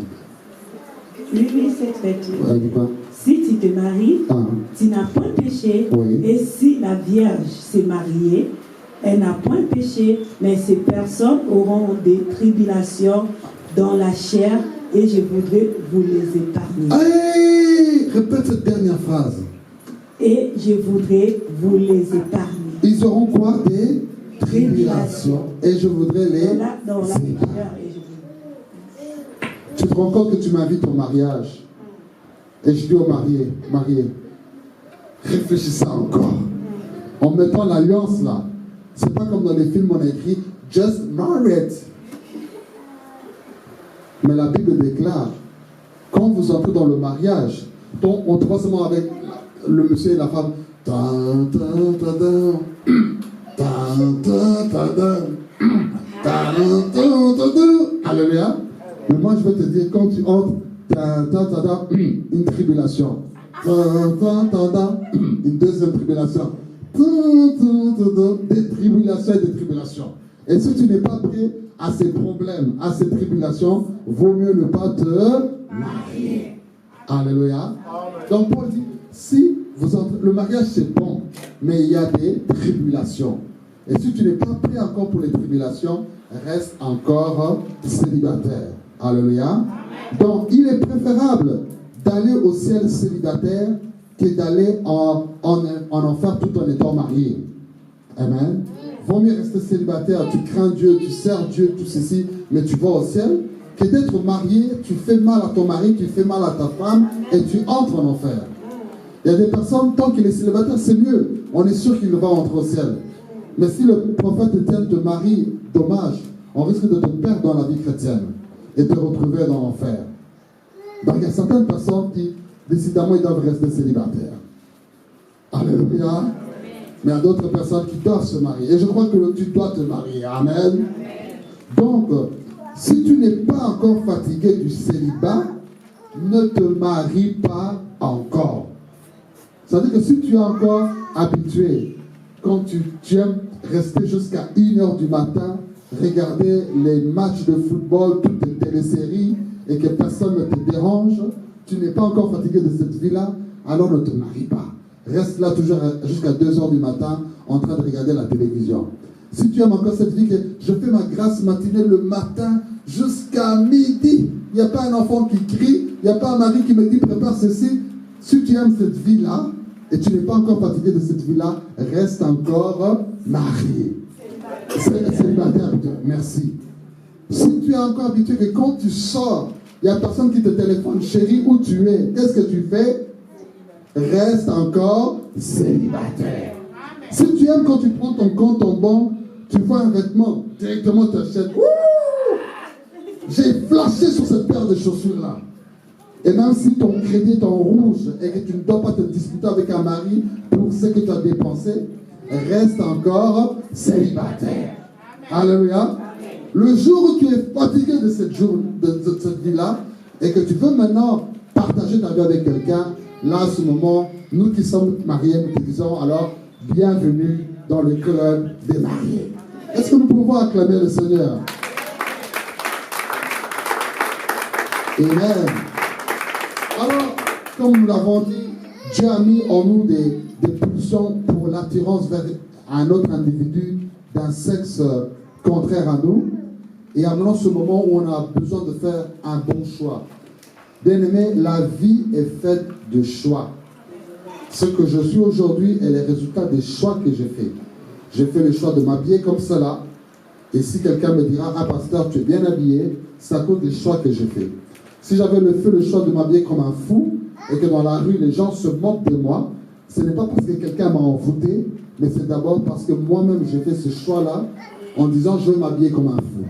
Oui, 7, 28. Ouais, dis quoi? Si tu te maries, tu n'as point péché. Oui. Et si la Vierge s'est mariée, elle n'a point péché, mais ces personnes auront des tribulations dans la chair et je voudrais vous les épargner. Hey, répète cette dernière phrase. Et je voudrais vous les épargner. Ils auront quoi? Des tribulations. Et je voudrais les dans la chair. Tu te rends compte que tu m'invites au mariage. Et je dis aux mariés, réfléchissez encore. En mettant l'alliance là. C'est pas comme dans les films on a écrit just married. Mais la Bible déclare, quand vous entrez dans le mariage, on te voit seulement avec le monsieur et la femme. Alléluia. Mais moi je vais te dire, quand tu entres, une tribulation. Une deuxième tribulation. Des tribulations et des tribulations. Et si tu n'es pas prêt à ces problèmes, à ces tribulations, vaut mieux ne pas te marier. Alléluia. Donc Paul dit, si vous entrez, le mariage c'est bon, mais il y a des tribulations. Et si tu n'es pas prêt encore pour les tribulations, reste encore célibataire. Alléluia. Donc il est préférable d'aller au ciel célibataire que d'aller en enfer tout en étant marié. Amen. Vaut mieux rester célibataire, tu crains Dieu, tu sers Dieu, tout ceci, mais tu vas au ciel, que d'être marié, tu fais mal à ton mari, tu fais mal à ta femme, et tu entres en enfer. Il y a des personnes, tant qu'il est célibataire, c'est mieux. On est sûr qu'il va entrer au ciel. Mais si le prophète Étienne te marie, dommage, on risque de te perdre dans la vie chrétienne et te retrouver dans l'enfer. Donc il y a certaines personnes qui, décidément, ils doivent rester célibataires. Alléluia. Mais il y a d'autres personnes qui doivent se marier. Et je crois que tu dois te marier. Amen. Donc, si tu n'es pas encore fatigué du célibat, ne te marie pas encore. C'est-à-dire que si tu es encore habitué, quand tu aimes rester jusqu'à 1h du matin, regarder les matchs de football, toutes les téléséries, et que personne ne te dérange, tu n'es pas encore fatigué de cette vie-là, alors ne te marie pas. Reste là toujours jusqu'à 2h du matin en train de regarder la télévision. Si tu aimes encore cette vie que je fais ma grâce matinée le matin jusqu'à midi, il n'y a pas un enfant qui crie, il n'y a pas un mari qui me dit prépare ceci. Si tu aimes cette vie-là et tu n'es pas encore fatigué de cette vie-là, reste encore marié. Célibataire, merci. Si tu es encore habitué que quand tu sors, il n'y a personne qui te téléphone, chérie, où tu es? Qu'est-ce que tu fais? Reste encore célibataire. Si tu aimes quand tu prends ton compte en banque, tu vois un vêtement, directement tu achètes. J'ai flashé sur cette paire de chaussures-là. Et même si ton crédit est en rouge et que tu ne dois pas te disputer avec un mari pour ce que tu as dépensé, reste encore célibataire. Alléluia. Le jour où tu es fatigué de cette vie-là et que tu veux maintenant partager ta vie avec quelqu'un, là, à ce moment, nous qui sommes mariés, nous te disons alors, bienvenue dans le club des mariés. Est-ce que nous pouvons acclamer le Seigneur? Amen. Alors, comme nous l'avons dit, Dieu a mis en nous des pulsions pour l'attirance vers un autre individu d'un sexe contraire à nous. Et maintenant, ce moment où on a besoin de faire un bon choix. Bien-aimé, la vie est faite de choix. Ce que je suis aujourd'hui est le résultat des choix que j'ai faits. J'ai fait le choix de m'habiller comme cela. Et si quelqu'un me dira, ah pasteur, tu es bien habillé, c'est à cause des choix que j'ai faits. Si j'avais fait le choix de m'habiller comme un fou, et que dans la rue, les gens se moquent de moi, ce n'est pas parce que quelqu'un m'a envoûté, mais c'est d'abord parce que moi-même, j'ai fait ce choix-là, en disant, je vais m'habiller comme un fou.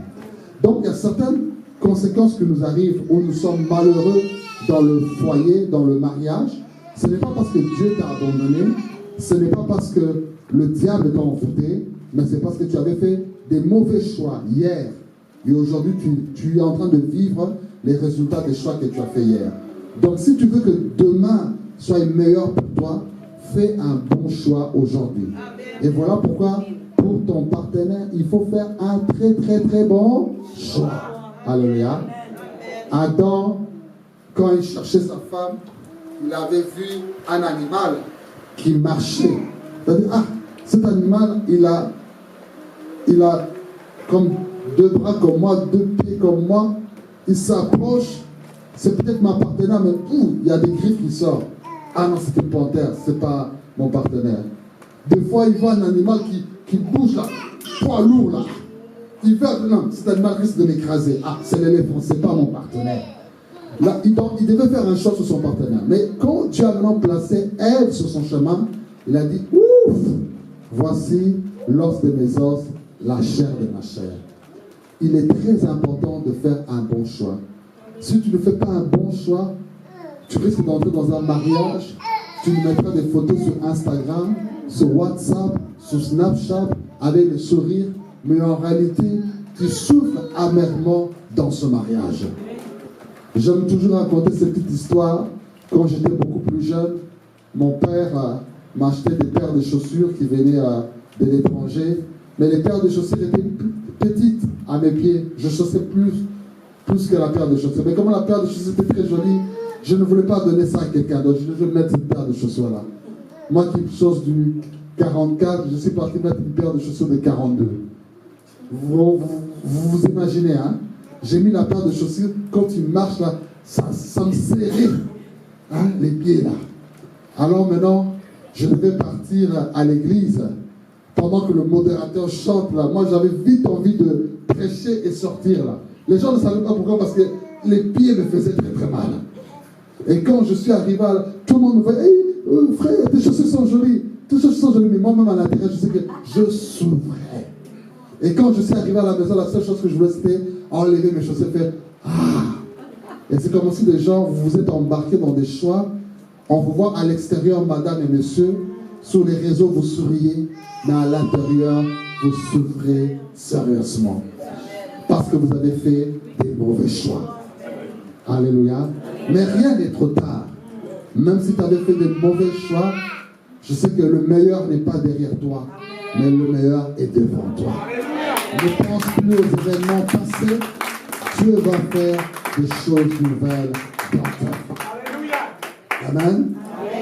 Donc, il y a certaines conséquences qui nous arrivent, où nous sommes malheureux dans le foyer, dans le mariage. Ce n'est pas parce que Dieu t'a abandonné, ce n'est pas parce que le diable t'a envoûté, mais c'est parce que tu avais fait des mauvais choix hier. Et aujourd'hui, tu es en train de vivre les résultats des choix que tu as fait hier. Donc, si tu veux que demain soit meilleur pour toi, fais un bon choix aujourd'hui. Et voilà pourquoi, pour ton partenaire, il faut faire un très, très, très bon choix. Alléluia. Adam, quand il cherchait sa femme, il avait vu un animal qui marchait. Il a dit, ah, cet animal, il a comme 2 bras comme moi, 2 pieds comme moi. Il s'approche, c'est peut-être ma partenaire, mais il y a des griffes qui sortent. Ah non, c'est une panthère, c'est pas mon partenaire. Des fois, il voit un animal qui bouge là, poids lourd là. Il veut, non, cet animal risque de m'écraser. Ah, c'est l'éléphant, c'est pas mon partenaire. Là, il devait faire un choix sur son partenaire. Mais quand Dieu a maintenant placé Ève sur son chemin, il a dit, ouf, voici l'os de mes os, la chair de ma chair. Il est très important de faire un bon choix. Si tu ne fais pas un bon choix, tu risques d'entrer dans un mariage, tu nous mettras des photos sur Instagram, sur WhatsApp, sur Snapchat, avec le sourire, mais en réalité, tu souffres amèrement dans ce mariage. J'aime toujours raconter cette petite histoire. Quand j'étais beaucoup plus jeune, mon père m'achetait des paires de chaussures qui venaient de l'étranger, mais les paires de chaussures étaient petites à mes pieds. Je chaussais plus que la paire de chaussures. Mais comme la paire de chaussures était très jolie, je ne voulais pas donner ça à quelqu'un d'autre. Je devais mettre cette paire de chaussures-là. Moi qui chausse du 44, je suis parti mettre une paire de chaussures de 42. Vous imaginez, hein? J'ai mis la paire de chaussures, quand tu marches là, ça me serrait, hein, les pieds là. Alors maintenant, je devais partir à l'église. Pendant que le modérateur chante là, moi j'avais vite envie de prêcher et sortir là. Les gens ne savaient pas pourquoi, parce que les pieds me faisaient très très mal. Et quand je suis arrivé, tout le monde me voyait, hey, frère, tes chaussures sont jolies. Tes chaussures sont jolies, mais moi-même à l'intérieur, je sais que je souffrais. Et quand je suis arrivé à la maison, la seule chose que je voulais, c'était enlever mes chaussures, faire ah. Et c'est comme si les gens, vous vous êtes embarqués dans des choix. On vous voit à l'extérieur, madame et monsieur, sur les réseaux, vous souriez, mais à l'intérieur, vous souffrez sérieusement. Parce que vous avez fait des mauvais choix. Alléluia. Mais rien n'est trop tard. Même si tu avais fait des mauvais choix, je sais que le meilleur n'est pas derrière toi, mais le meilleur est devant toi. Ne pense plus aux événements passés. Dieu va faire des choses nouvelles dans ta vie. Amen.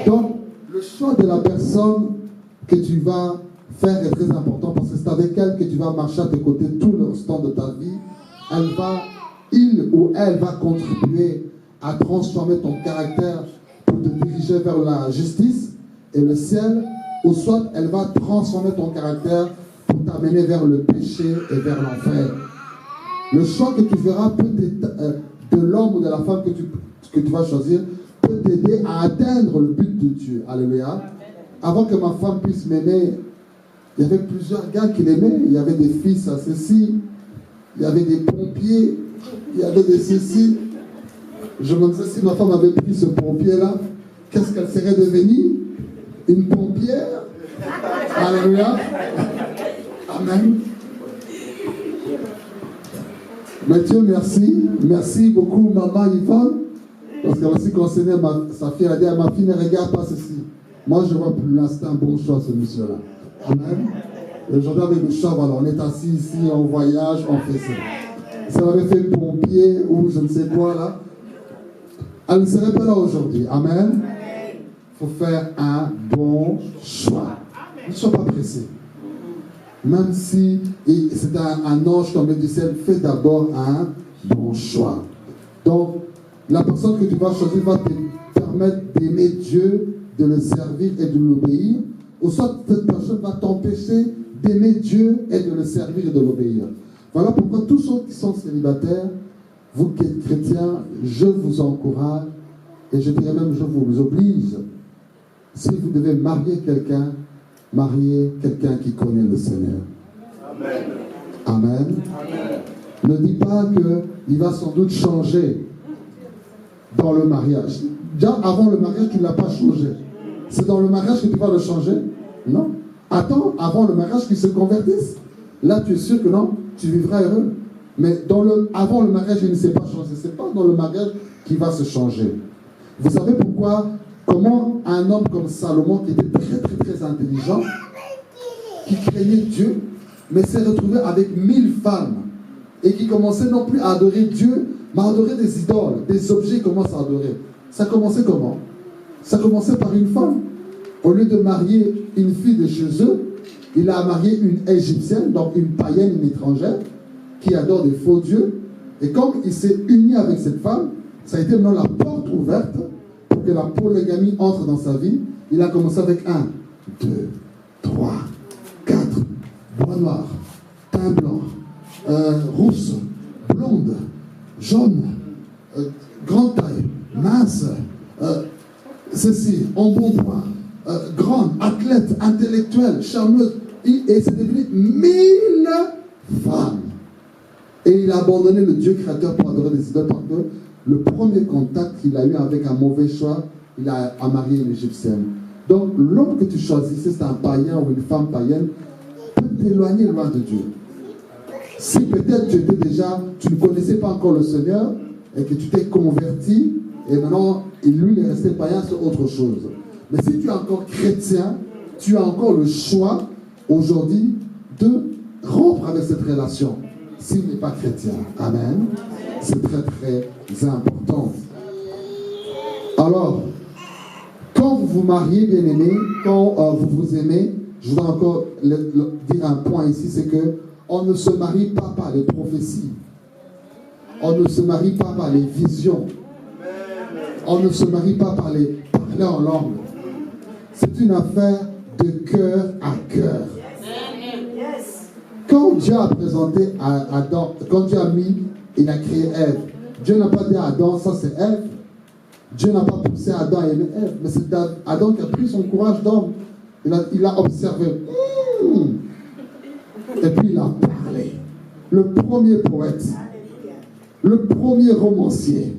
Donc, le choix de la personne que tu vas faire est très important, parce que c'est avec elle que tu vas marcher à tes côtés tout le restant de ta vie. Il ou elle va contribuer à transformer ton caractère pour te diriger vers la justice et le ciel, ou soit elle va transformer ton caractère pour t'amener vers le péché et vers l'enfer. Le choix que tu feras de l'homme ou de la femme que tu vas choisir peut t'aider à atteindre le but de Dieu. Alléluia. Avant que ma femme puisse m'aimer, il y avait plusieurs gars qui l'aimaient. Il y avait des fils à ceci, il y avait des pompiers, il y avait des ceci. Je me disais, si ma femme avait pris ce pompier-là, qu'est-ce qu'elle serait devenue? Une pompière? Alléluia. Amen. Mais Dieu merci. Merci beaucoup, maman Yvonne. Parce qu'elle aussi concernait sa fille. Elle a dit à ma fille, ne regarde pas ceci. Moi, je vois pour l'instant un bon choix, ce monsieur-là. Amen. Et aujourd'hui, avec le choix, voilà, on est assis ici, on voyage, on fait ça. Si elle avait fait le pompier ou je ne sais quoi là, elle ne serait pas là aujourd'hui. Amen. Il faut faire un bon choix. Ne sois pas pressé. Même si c'est un ange tombé du ciel, fais d'abord un bon choix. Donc, la personne que tu vas choisir va te permettre d'aimer Dieu, de le servir et de l'obéir. Ou soit cette personne va t'empêcher d'aimer Dieu et de le servir et de l'obéir. Voilà pourquoi tous ceux qui sont célibataires, vous qui êtes chrétiens, je vous encourage et je dirais même je vous oblige. Si vous devez marier quelqu'un, mariez quelqu'un qui connaît le Seigneur. Amen. Amen. Amen. Ne dis pas qu'il va sans doute changer dans le mariage. Déjà avant le mariage, tu ne l'as pas changé. C'est dans le mariage que tu vas le changer? Non. Attends avant le mariage qu'il se convertisse. Là, tu es sûr que non, tu vivras heureux. Mais avant le mariage, il ne s'est pas changé. Ce n'est pas dans le mariage qu'il va se changer. Vous savez pourquoi? Comment un homme comme Salomon, qui était très très très intelligent, qui craignait Dieu, mais s'est retrouvé avec 1000 femmes, et qui commençait non plus à adorer Dieu, mais à adorer des idoles, des objets qu'il commence à adorer. Ça commençait comment? Ça commençait par une femme. Au lieu de marier une fille de chez eux, il a marié une égyptienne, donc une païenne, une étrangère, qui adore des faux dieux. Et comme il s'est uni avec cette femme, ça a été maintenant la porte ouverte pour que la polygamie entre dans sa vie. Il a commencé avec 1, 2, 3, 4, bois noir, teint blanc, rousse, blonde, jaune, grande taille, mince, ceci, embonpoint, grande, athlète, intellectuelle, charmeuse, et c'est devenu 1000 femmes. Et il a abandonné le Dieu créateur pour adorer des idoles parce que le premier contact qu'il a eu avec un mauvais choix, il a marié une égyptienne. Donc l'homme que tu choisis, si c'est un païen ou une femme païenne, peut t'éloigner loin de Dieu. Si peut-être tu ne connaissais pas encore le Seigneur et que tu t'es converti et maintenant lui il est resté païen, c'est autre chose. Mais si tu es encore chrétien, tu as encore le choix aujourd'hui de rompre avec cette relation s'il n'est pas chrétien. Amen. C'est très très important. Alors, quand vous vous mariez, bien aimé, quand vous vous aimez, je voudrais encore dire un point ici, c'est que on ne se marie pas par les prophéties. On ne se marie pas par les visions. On ne se marie pas par les parler en langue. C'est une affaire de cœur à cœur. Quand Dieu a présenté à Adam, quand Dieu a il a créé Ève, Dieu n'a pas dit à Adam, ça c'est Ève. Dieu n'a pas poussé Adam à aimer Ève, mais c'est Adam qui a pris son courage d'homme. Il a observé. Et puis il a parlé. Le premier poète, le premier romancier,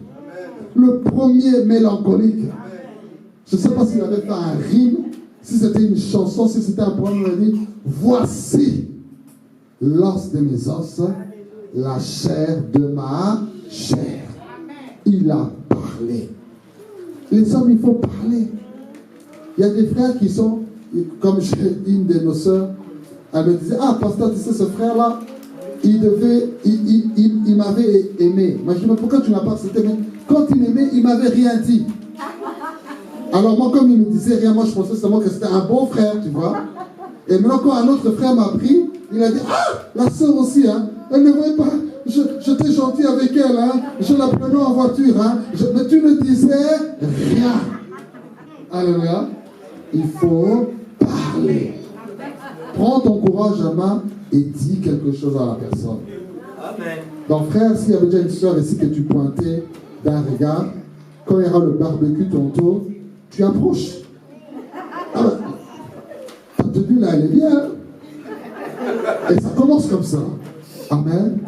le premier mélancolique. Je ne sais pas s'il avait fait un rime, si c'était une chanson, si c'était un poème, il a dit « Voici l'os de mes os, la chair de ma chair. » Il a parlé. Les hommes, il faut parler. Il y a des frères qui sont, comme une de nos sœurs, elle me disait, ah, pasteur, tu sais, ce frère-là, il m'avait aimé. Moi, je dis, mais pourquoi tu n'as pas accepté? Quand il m'aimait, il ne m'avait rien dit. Alors moi, comme il me disait rien, moi, je pensais seulement que c'était un bon frère, tu vois. Et maintenant, quand un autre frère m'a pris, il a dit, ah, la sœur aussi, hein, elle ne voyait pas, j'étais gentil avec elle, hein, je la prenais en voiture, hein, mais tu ne disais rien. Alléluia. Il faut parler. Prends ton courage à main et dis quelque chose à la personne. Amen. Donc frère, s'il y avait déjà une soeur ici que tu pointais d'un regard, quand il y aura le barbecue tantôt, tu approches. Alors, ta tenue là, elle est bien. Et ça commence comme ça. Amen.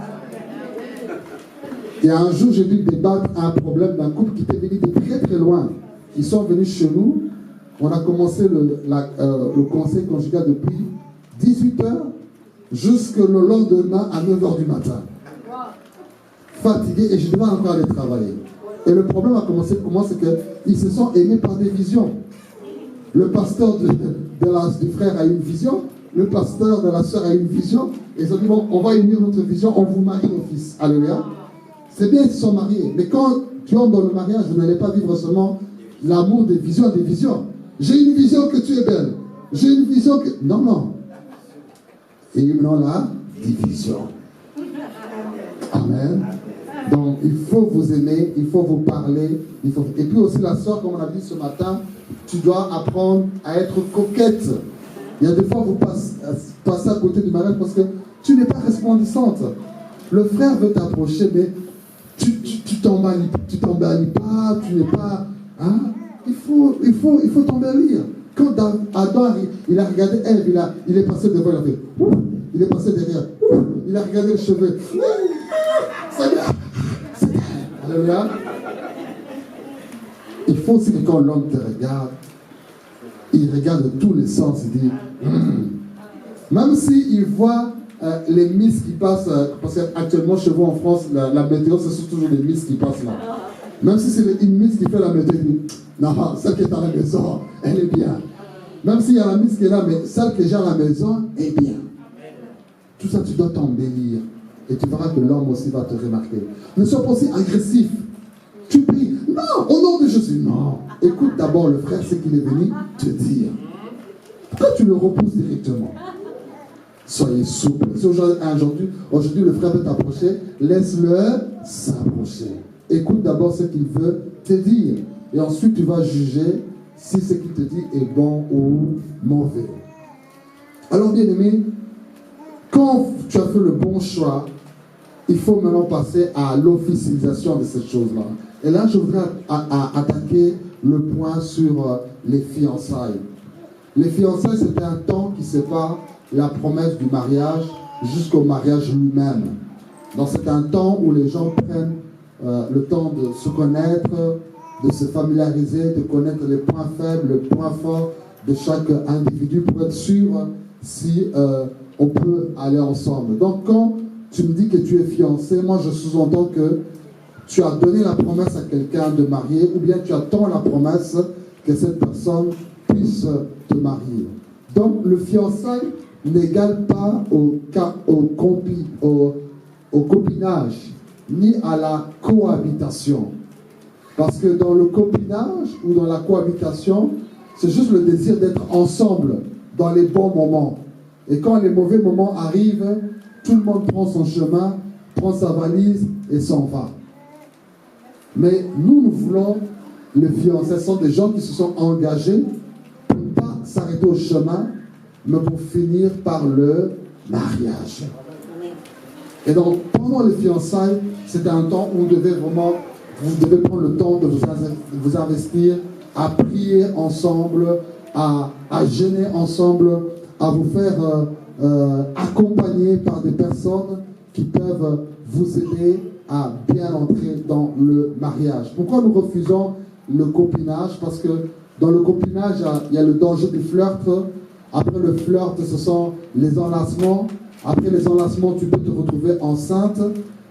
Et un jour, j'ai dû débattre un problème d'un couple qui était venu de très très loin. Ils sont venus chez nous. On a commencé le conseil conjugal depuis 18h jusqu'au lendemain à 9h du matin. Fatigué et je devais encore aller travailler. Et le problème a commencé comment? C'est qu'ils se sont aimés par des visions. Le pasteur du frère a une vision, le pasteur de la soeur a une vision, et ils ont dit, bon, on va unir notre vision, on vous marie au fils. Alléluia. C'est bien, ils se sont mariés, mais quand tu entres dans le mariage, vous n'allez pas vivre seulement l'amour des visions. J'ai une vision que tu es belle. J'ai une vision que... Non, non. Et maintenant, la division. Amen. Donc, il faut vous aimer, il faut vous parler. Et puis aussi, la soeur, comme on a dit ce matin, tu dois apprendre à être coquette. Il y a des fois, vous passez à côté du mariage parce que tu n'es pas resplendissante. Le frère veut t'approcher, mais tu t'embellis pas, tu n'es pas... Hein? Il faut t'embellir. Quand Adam, il a regardé Ève, il est passé devant, il a fait... Il est passé derrière. Il a regardé les cheveux. C'est bien. Alléluia. Il faut aussi que quand l'homme te regarde, il regarde de tous les sens, il dit... Même s'il voit les Miss qui passent, parce qu'actuellement chez vous en France, la météo, ce sont toujours les Miss qui passent là. Même si c'est une Miss qui fait la météo, il dit, non, celle qui est à la maison, elle est bien. Même s'il y a la Miss qui est là, mais celle qui est à la maison est bien. Tout ça, tu dois t'embellir. Et tu verras que l'homme aussi va te remarquer. Ne sois pas aussi agressif. Tu pries. Non, au nom de Jésus. Non. Écoute d'abord le frère, ce qu'il est venu te dire. Pourquoi tu le repousses directement? Soyez souple. Si aujourd'hui le frère veut t'approcher, laisse-le s'approcher. Écoute d'abord ce qu'il veut te dire. Et ensuite, tu vas juger si ce qu'il te dit est bon ou mauvais. Alors, bien aimé, quand tu as fait le bon choix, il faut maintenant passer à l'officialisation de cette chose-là. Et là, je voudrais attaquer le point sur les fiançailles. Les fiançailles, c'est un temps qui sépare la promesse du mariage jusqu'au mariage lui-même. Donc, c'est un temps où les gens prennent le temps de se connaître, de se familiariser, de connaître les points faibles, les points forts de chaque individu pour être sûr si on peut aller ensemble. Donc, quand tu me dis que tu es fiancé, moi je sous-entends que tu as donné la promesse à quelqu'un de marier, ou bien tu attends la promesse que cette personne puisse te marier. Donc, le fiançailles n'égale pas au copinage, ni à la cohabitation. Parce que dans le copinage ou dans la cohabitation, c'est juste le désir d'être ensemble dans les bons moments. Et quand les mauvais moments arrivent, tout le monde prend son chemin, prend sa valise et s'en va. Mais nous voulons, les fiancés, ce sont des gens qui se sont engagés pour ne pas s'arrêter au chemin, mais pour finir par le mariage. Et donc, pendant les fiançailles, c'était un temps où vous devez prendre le temps de vous investir, à prier ensemble, à jeûner ensemble, à vous faire accompagner par des personnes qui peuvent vous aider à bien entrer dans le mariage. Pourquoi nous refusons le copinage? Parce que dans le copinage, il y a le danger du flirt. Après le flirt, ce sont les enlacements. Après les enlacements, tu peux te retrouver enceinte.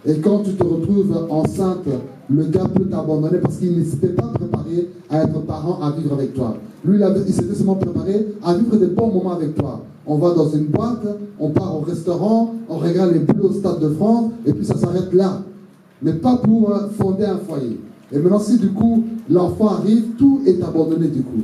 Et quand tu te retrouves enceinte, le gars peut t'abandonner parce qu'il ne s'était pas préparé à être parent, à vivre avec toi. Lui, il s'était seulement préparé à vivre des bons moments avec toi. On va dans une boîte, on part au restaurant, on regarde les Bleus au Stade de France, et puis ça s'arrête là. Mais pas pour fonder un foyer. Et maintenant, si du coup, l'enfant arrive, tout est abandonné du coup.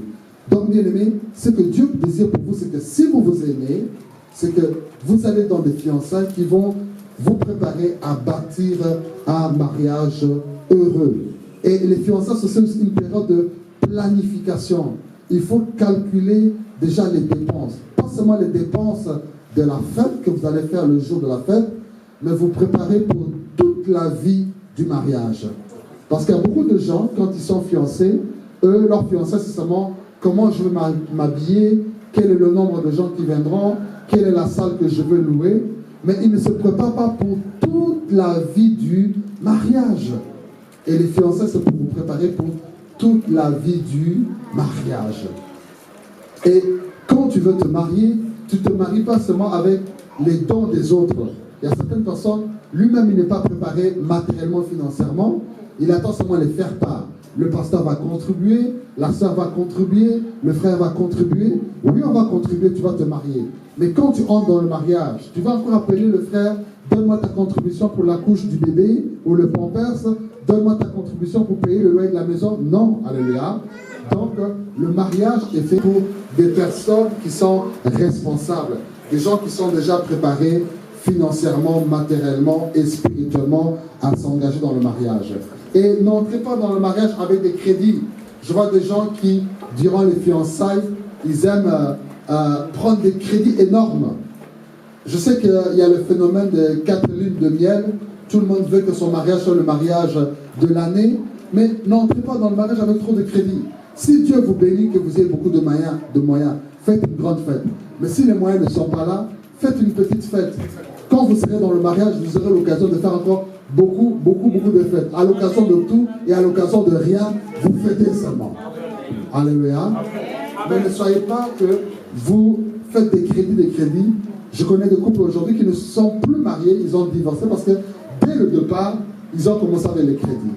Donc, bien aimé, ce que Dieu désire pour vous, c'est que si vous vous aimez, c'est que vous allez dans des fiançailles qui vont vous préparer à bâtir un mariage heureux. Et les fiançailles, c'est aussi une période de planification. Il faut calculer déjà les dépenses. Pas seulement les dépenses de la fête que vous allez faire le jour de la fête, mais vous préparez pour toute la vie du mariage. Parce qu'il y a beaucoup de gens, quand ils sont fiancés, eux, leur fiançailles, c'est seulement comment je vais m'habiller, quel est le nombre de gens qui viendront, quelle est la salle que je veux louer. Mais ils ne se préparent pas pour toute la vie du mariage. Et les fiançailles, c'est pour vous préparer pour toute la vie du mariage. Et quand tu veux te marier, tu ne te maries pas seulement avec les dons des autres. Il y a certaines personnes, lui-même, il n'est pas préparé matériellement, financièrement. Il attend seulement les faire part. Le pasteur va contribuer, la soeur va contribuer, le frère va contribuer. Oui, on va contribuer, tu vas te marier. Mais quand tu entres dans le mariage, tu vas encore appeler le frère, donne-moi ta contribution pour la couche du bébé ou le pampers, donne-moi ta contribution pour payer le loyer de la maison. Non, alléluia. Donc, le mariage est fait pour des personnes qui sont responsables, des gens qui sont déjà préparés financièrement, matériellement et spirituellement à s'engager dans le mariage. Et n'entrez pas dans le mariage avec des crédits. Je vois des gens qui, durant les fiançailles, ils aiment prendre des crédits énormes. Je sais qu'il y a le phénomène de 4 lunes de miel. Tout le monde veut que son mariage soit le mariage de l'année. Mais n'entrez pas dans le mariage avec trop de crédits. Si Dieu vous bénit, que vous ayez beaucoup de moyens, faites une grande fête. Mais si les moyens ne sont pas là, faites une petite fête. Quand vous serez dans le mariage, vous aurez l'occasion de faire encore beaucoup de fêtes. À l'occasion de tout et à l'occasion de rien, vous fêtez seulement. Alléluia. Mais ne soyez pas que vous faites des crédits. Je connais des couples aujourd'hui qui ne sont plus mariés, ils ont divorcé parce que dès le départ, ils ont commencé avec les crédits.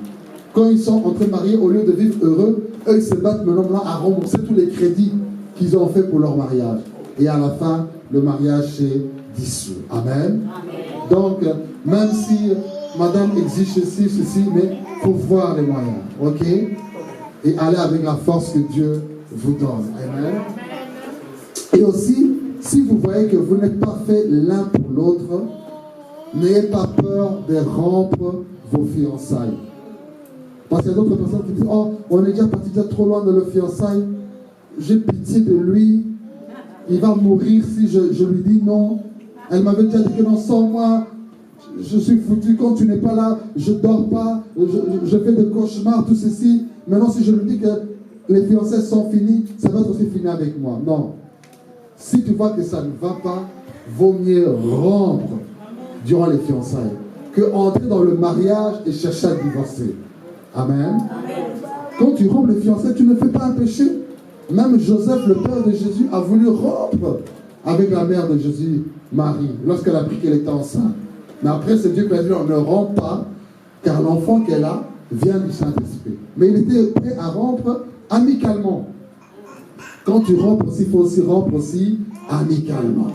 Quand ils sont entrés mariés, au lieu de vivre heureux, eux ils se battent maintenant à rembourser tous les crédits qu'ils ont fait pour leur mariage. Et à la fin, le mariage s'est dissous. Amen. Donc, même si madame exige ceci, mais il faut voir les moyens. Ok? Et aller avec la force que Dieu vous donne. Amen. Et aussi, si vous voyez que vous n'êtes pas fait l'un pour l'autre, n'ayez pas peur de rompre vos fiançailles. Parce qu'il y a d'autres personnes qui disent, oh, on est déjà parti trop loin de le fiançailles, j'ai pitié de lui, il va mourir si je lui dis non. Elle m'avait déjà dit que non, sans moi, je suis foutu, quand tu n'es pas là, je ne dors pas, je fais des cauchemars, tout ceci. Maintenant, si je lui dis que les fiançailles sont finies, ça va être aussi fini avec moi. Non. Si tu vois que ça ne va pas, vaut mieux rompre durant les fiançailles que entrer dans le mariage et chercher à divorcer. Amen. Quand tu rompes les fiançailles, tu ne fais pas un péché. Même Joseph, le père de Jésus, a voulu rompre avec la mère de Jésus, Marie, lorsqu'elle a appris qu'elle était enceinte. Mais après, c'est Dieu qui a dit, on ne rompt pas, car l'enfant qu'elle a vient du Saint-Esprit. Mais il était prêt à rompre amicalement. Quand tu rompes aussi, il faut aussi rompre aussi amicalement.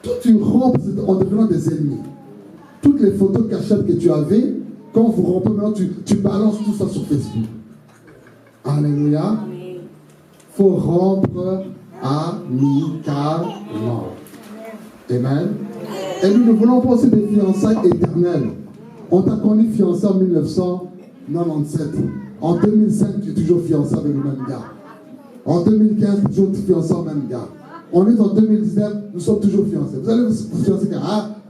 Tout tu rompes en devenant des ennemis. Toutes les photos cachettes que tu avais, quand vous rompez maintenant, tu balances tout ça sur Facebook. Alléluia. Il faut rompre amicalement. Amen. Et nous ne voulons pas aussi des fiançailles éternelles. On t'a connu fiancé en 1997. En 2005, tu es toujours fiancé avec le même gars. En 2015, tu es toujours fiancé avec le même gars. On est en 2019, nous sommes toujours fiancés. Vous allez vous fiancer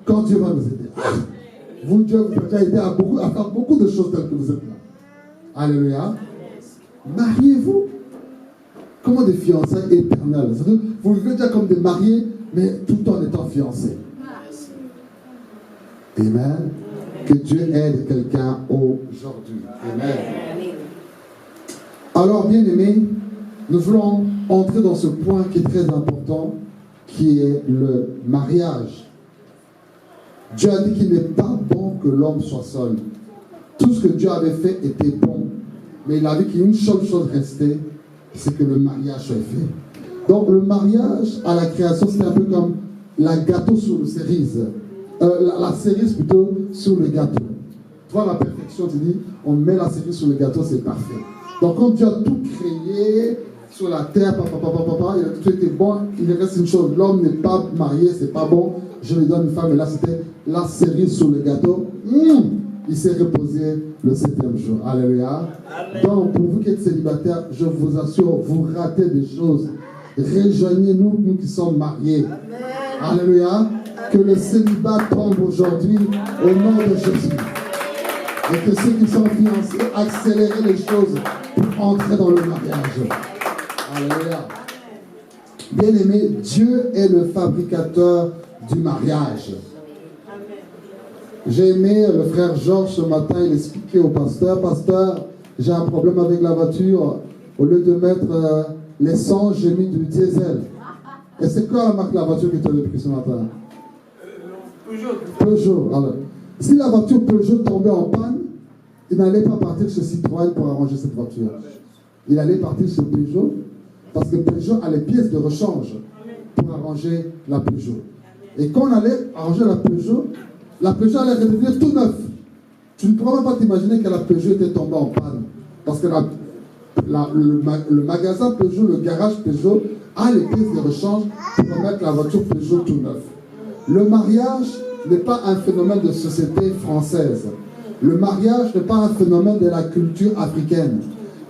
quand Dieu va vous aider. Vous, Dieu vous a déjà aidé à faire beaucoup de choses telles que vous êtes là. Alléluia. Mariez-vous. Comment des fiançailles éternelles. Vous vivez déjà comme des mariés, mais tout en étant fiancés. Amen. Que Dieu aide quelqu'un aujourd'hui. Amen. Alors, bien aimés, nous voulons entrer dans ce point qui est très important, qui est le mariage. Dieu a dit qu'il n'est pas bon que l'homme soit seul. Tout ce que Dieu avait fait était bon. Mais il a vu qu'une seule chose restait, c'est que le mariage soit fait. Donc le mariage à la création, c'était un peu comme la gâteau sur le cerise. La cerise plutôt sur le gâteau. Tu vois la perfection, tu dis, on met la cerise sur le gâteau, c'est parfait. Donc quand Dieu a tout créé sur la terre, il a tout été bon, il reste une chose, l'homme n'est pas marié, c'est pas bon, je lui donne une femme, et là c'était la cerise sur le gâteau. Il s'est reposé le 7e jour. Alléluia. Donc pour vous qui êtes célibataires, je vous assure, vous ratez des choses. Rejoignez-nous, nous qui sommes mariés. Alléluia. Que le célibat tombe aujourd'hui au nom de Jésus. Et que ceux qui sont fiancés, accélérez les choses pour entrer dans le mariage. Alléluia. Bien-aimé, Dieu est le fabricateur du mariage. J'ai aimé le frère Georges ce matin, il expliquait au pasteur, pasteur, j'ai un problème avec la voiture, au lieu de mettre l'essence, j'ai mis du diesel. Et c'est quoi la marque de la voiture que tu avais pris ce matin? Peugeot. Alors, si la voiture Peugeot tombait en panne, il n'allait pas partir chez Citroën pour arranger cette voiture. Il allait partir chez Peugeot, parce que Peugeot a les pièces de rechange pour arranger la Peugeot. Et quand on allait arranger la Peugeot allait redevenir tout neuf. Tu ne pourras même pas t'imaginer que la Peugeot était tombée en panne. Parce que le magasin Peugeot, le garage Peugeot, a les pièces de rechange pour remettre la voiture Peugeot tout neuf. Le mariage n'est pas un phénomène de société française. Le mariage n'est pas un phénomène de la culture africaine.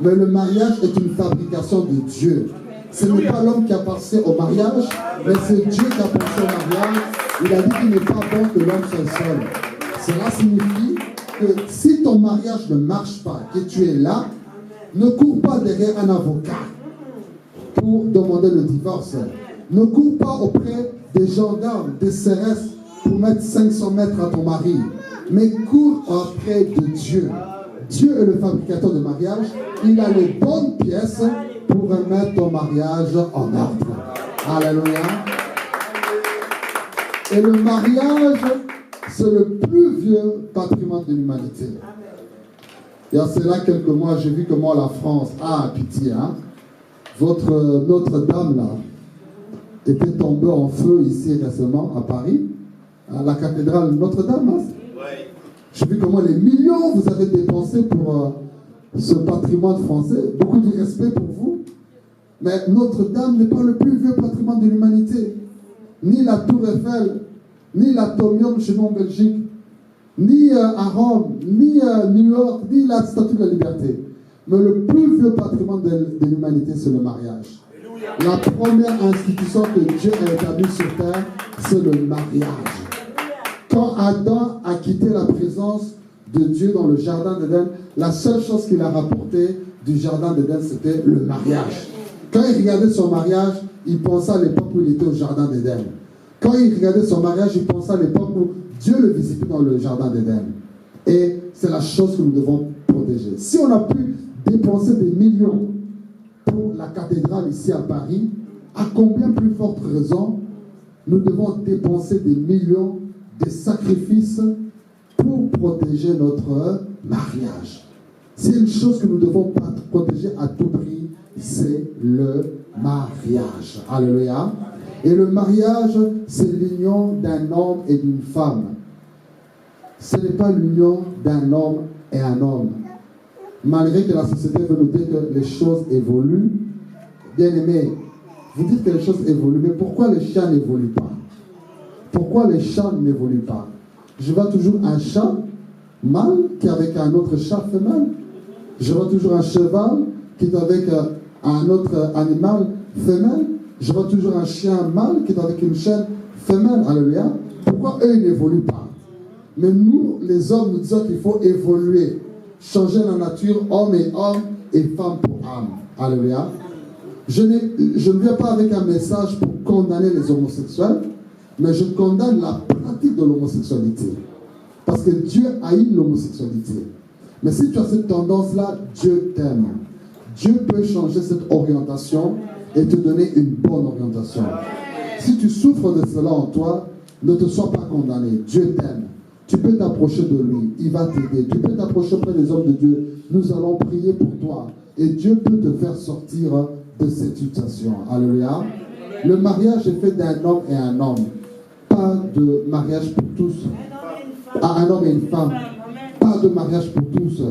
Mais le mariage est une fabrication de Dieu. Ce n'est pas l'homme qui a pensé au mariage, mais c'est Dieu qui a pensé au mariage. Il a dit qu'il n'est pas bon que l'homme soit seul. Cela signifie que si ton mariage ne marche pas, que tu es là, ne cours pas derrière un avocat pour demander le divorce. Ne cours pas auprès des gendarmes, des CRS pour mettre 500 mètres à ton mari. Mais cours auprès de Dieu. Dieu est le fabricateur de mariage. Il a les bonnes pièces pour remettre ton mariage en ordre. Alléluia. Et le mariage, c'est le plus vieux patrimoine de l'humanité. Il y a cela quelques mois, j'ai vu comment la France a pitié. Hein? Notre-Dame, là, était tombée en feu ici récemment, à Paris. À la cathédrale Notre-Dame. Hein? J'ai vu comment les millions vous avez dépensé pour ce patrimoine français. Beaucoup de respect pour vous. Mais Notre-Dame n'est pas le plus vieux patrimoine de l'humanité. Ni la Tour Eiffel, ni l'Atomium chez nous en Belgique, ni à Rome, ni à New York, ni la Statue de la Liberté. Mais le plus vieux patrimoine de l'humanité, c'est le mariage. La première institution que Dieu a établie sur terre, c'est le mariage. Quand Adam a quitté la présence de Dieu dans le jardin d'Éden, la seule chose qu'il a rapportée du jardin d'Éden, c'était le mariage. Quand il regardait son mariage, il pensait à l'époque où il était au jardin d'Éden. Quand il regardait son mariage, il pensait à l'époque où Dieu le visitait dans le jardin d'Éden. Et c'est la chose que nous devons protéger. Si on a pu dépenser des millions pour la cathédrale ici à Paris, à combien plus forte raison nous devons dépenser des millions de sacrifices pour protéger notre mariage. C'est une chose que nous devons protéger à tout prix, c'est le mariage. Alléluia. Et le mariage, c'est l'union d'un homme et d'une femme. Ce n'est pas l'union d'un homme et un homme. Malgré que la société veut nous dire que les choses évoluent, bien aimé, vous dites que les choses évoluent, mais pourquoi les chats n'évoluent pas? Pourquoi les chats n'évoluent pas? Je vois toujours un chat mâle qui est avec un autre chat femelle. Je vois toujours un cheval qui est avec un autre animal femelle. Je vois toujours un chien mâle qui est avec une chienne femelle. Alléluia. Pourquoi eux n'évoluent pas? Mais nous, les hommes, nous disons qu'il faut évoluer. Changer la nature, homme et femme pour âme. Alléluia. Je ne viens pas avec un message pour condamner les homosexuels, mais je condamne la pratique de l'homosexualité. Parce que Dieu haït l'homosexualité. Mais si tu as cette tendance-là, Dieu t'aime. Dieu peut changer cette orientation et te donner une bonne orientation. Si tu souffres de cela en toi, ne te sois pas condamné. Dieu t'aime. Tu peux t'approcher de lui. Il va t'aider. Tu peux t'approcher auprès des hommes de Dieu. Nous allons prier pour toi. Et Dieu peut te faire sortir de cette situation. Alléluia. Le mariage est fait d'un homme et un homme. Pas de mariage pour tous. Un homme et une femme. Pas de mariage pour tous.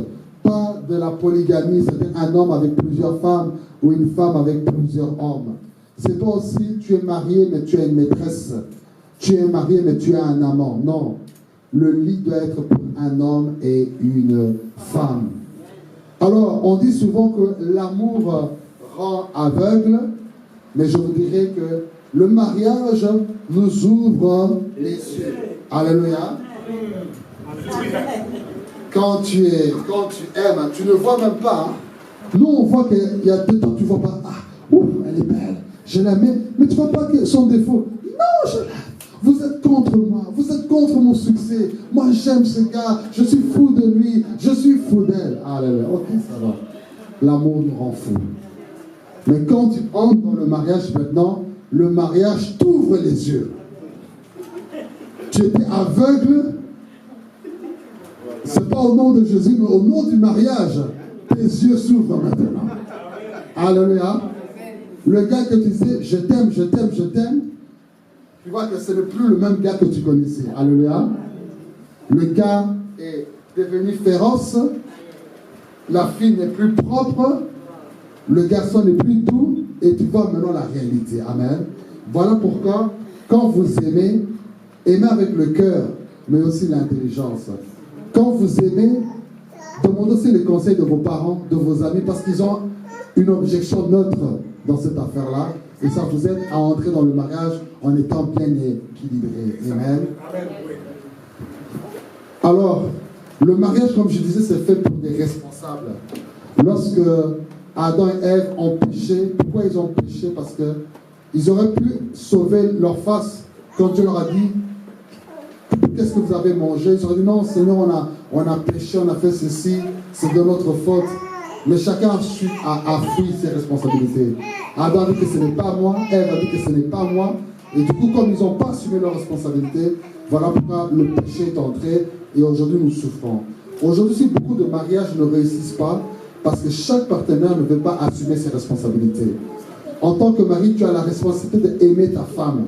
Pas de la polygamie, c'est un homme avec plusieurs femmes ou une femme avec plusieurs hommes. C'est pas aussi tu es marié mais tu as une maîtresse. Tu es marié mais tu as un amant. Non. Le lit doit être pour un homme et une femme. Alors, on dit souvent que l'amour rend aveugle, mais je vous dirais que le mariage nous ouvre les yeux. Alléluia. Quand tu aimes, tu ne vois même pas. Hein. Nous, on voit qu'il y a des temps, tu ne vois pas. Ah, ouf, elle est belle, je l'aime, mais tu ne vois pas son défaut. Non, je l'aime. vous êtes contre moi, vous êtes contre mon succès. Moi, j'aime ce gars, je suis fou de lui, je suis fou d'elle. Alléluia. Ok, ça va. L'amour nous rend fous. Mais quand tu entres dans le mariage maintenant, le mariage t'ouvre les yeux. Tu étais aveugle. C'est pas au nom de Jésus, mais au nom du mariage. Tes yeux s'ouvrent maintenant. Alléluia. Le gars que tu disais, je t'aime, je t'aime, je t'aime, tu vois que ce n'est plus le même gars que tu connaissais. Alléluia. Le gars est devenu féroce. La fille n'est plus propre. Le garçon n'est plus doux. Et tu vois maintenant la réalité. Amen. Voilà pourquoi, quand vous aimez, aimez avec le cœur, mais aussi l'intelligence. Quand vous aimez, demandez aussi les conseils de vos parents, de vos amis, parce qu'ils ont une objection neutre dans cette affaire-là. Et ça vous aide à entrer dans le mariage en étant bien équilibré. Amen. Alors, le mariage, comme je disais, c'est fait pour des responsables. Lorsque Adam et Ève ont péché, pourquoi ils ont péché? Parce qu'ils auraient pu sauver leur face quand Dieu leur a dit qu'est-ce que vous avez mangé? Ils auraient dit non, Seigneur, on a péché, on a fait ceci, c'est de notre faute. Mais chacun a fui ses responsabilités. Adam a dit que ce n'est pas moi, Ève a dit que ce n'est pas moi. Et du coup, comme ils n'ont pas assumé leurs responsabilités, voilà pourquoi le péché est entré et aujourd'hui nous souffrons. Aujourd'hui, si beaucoup de mariages ne réussissent pas, parce que chaque partenaire ne veut pas assumer ses responsabilités. En tant que mari, tu as la responsabilité d'aimer ta femme.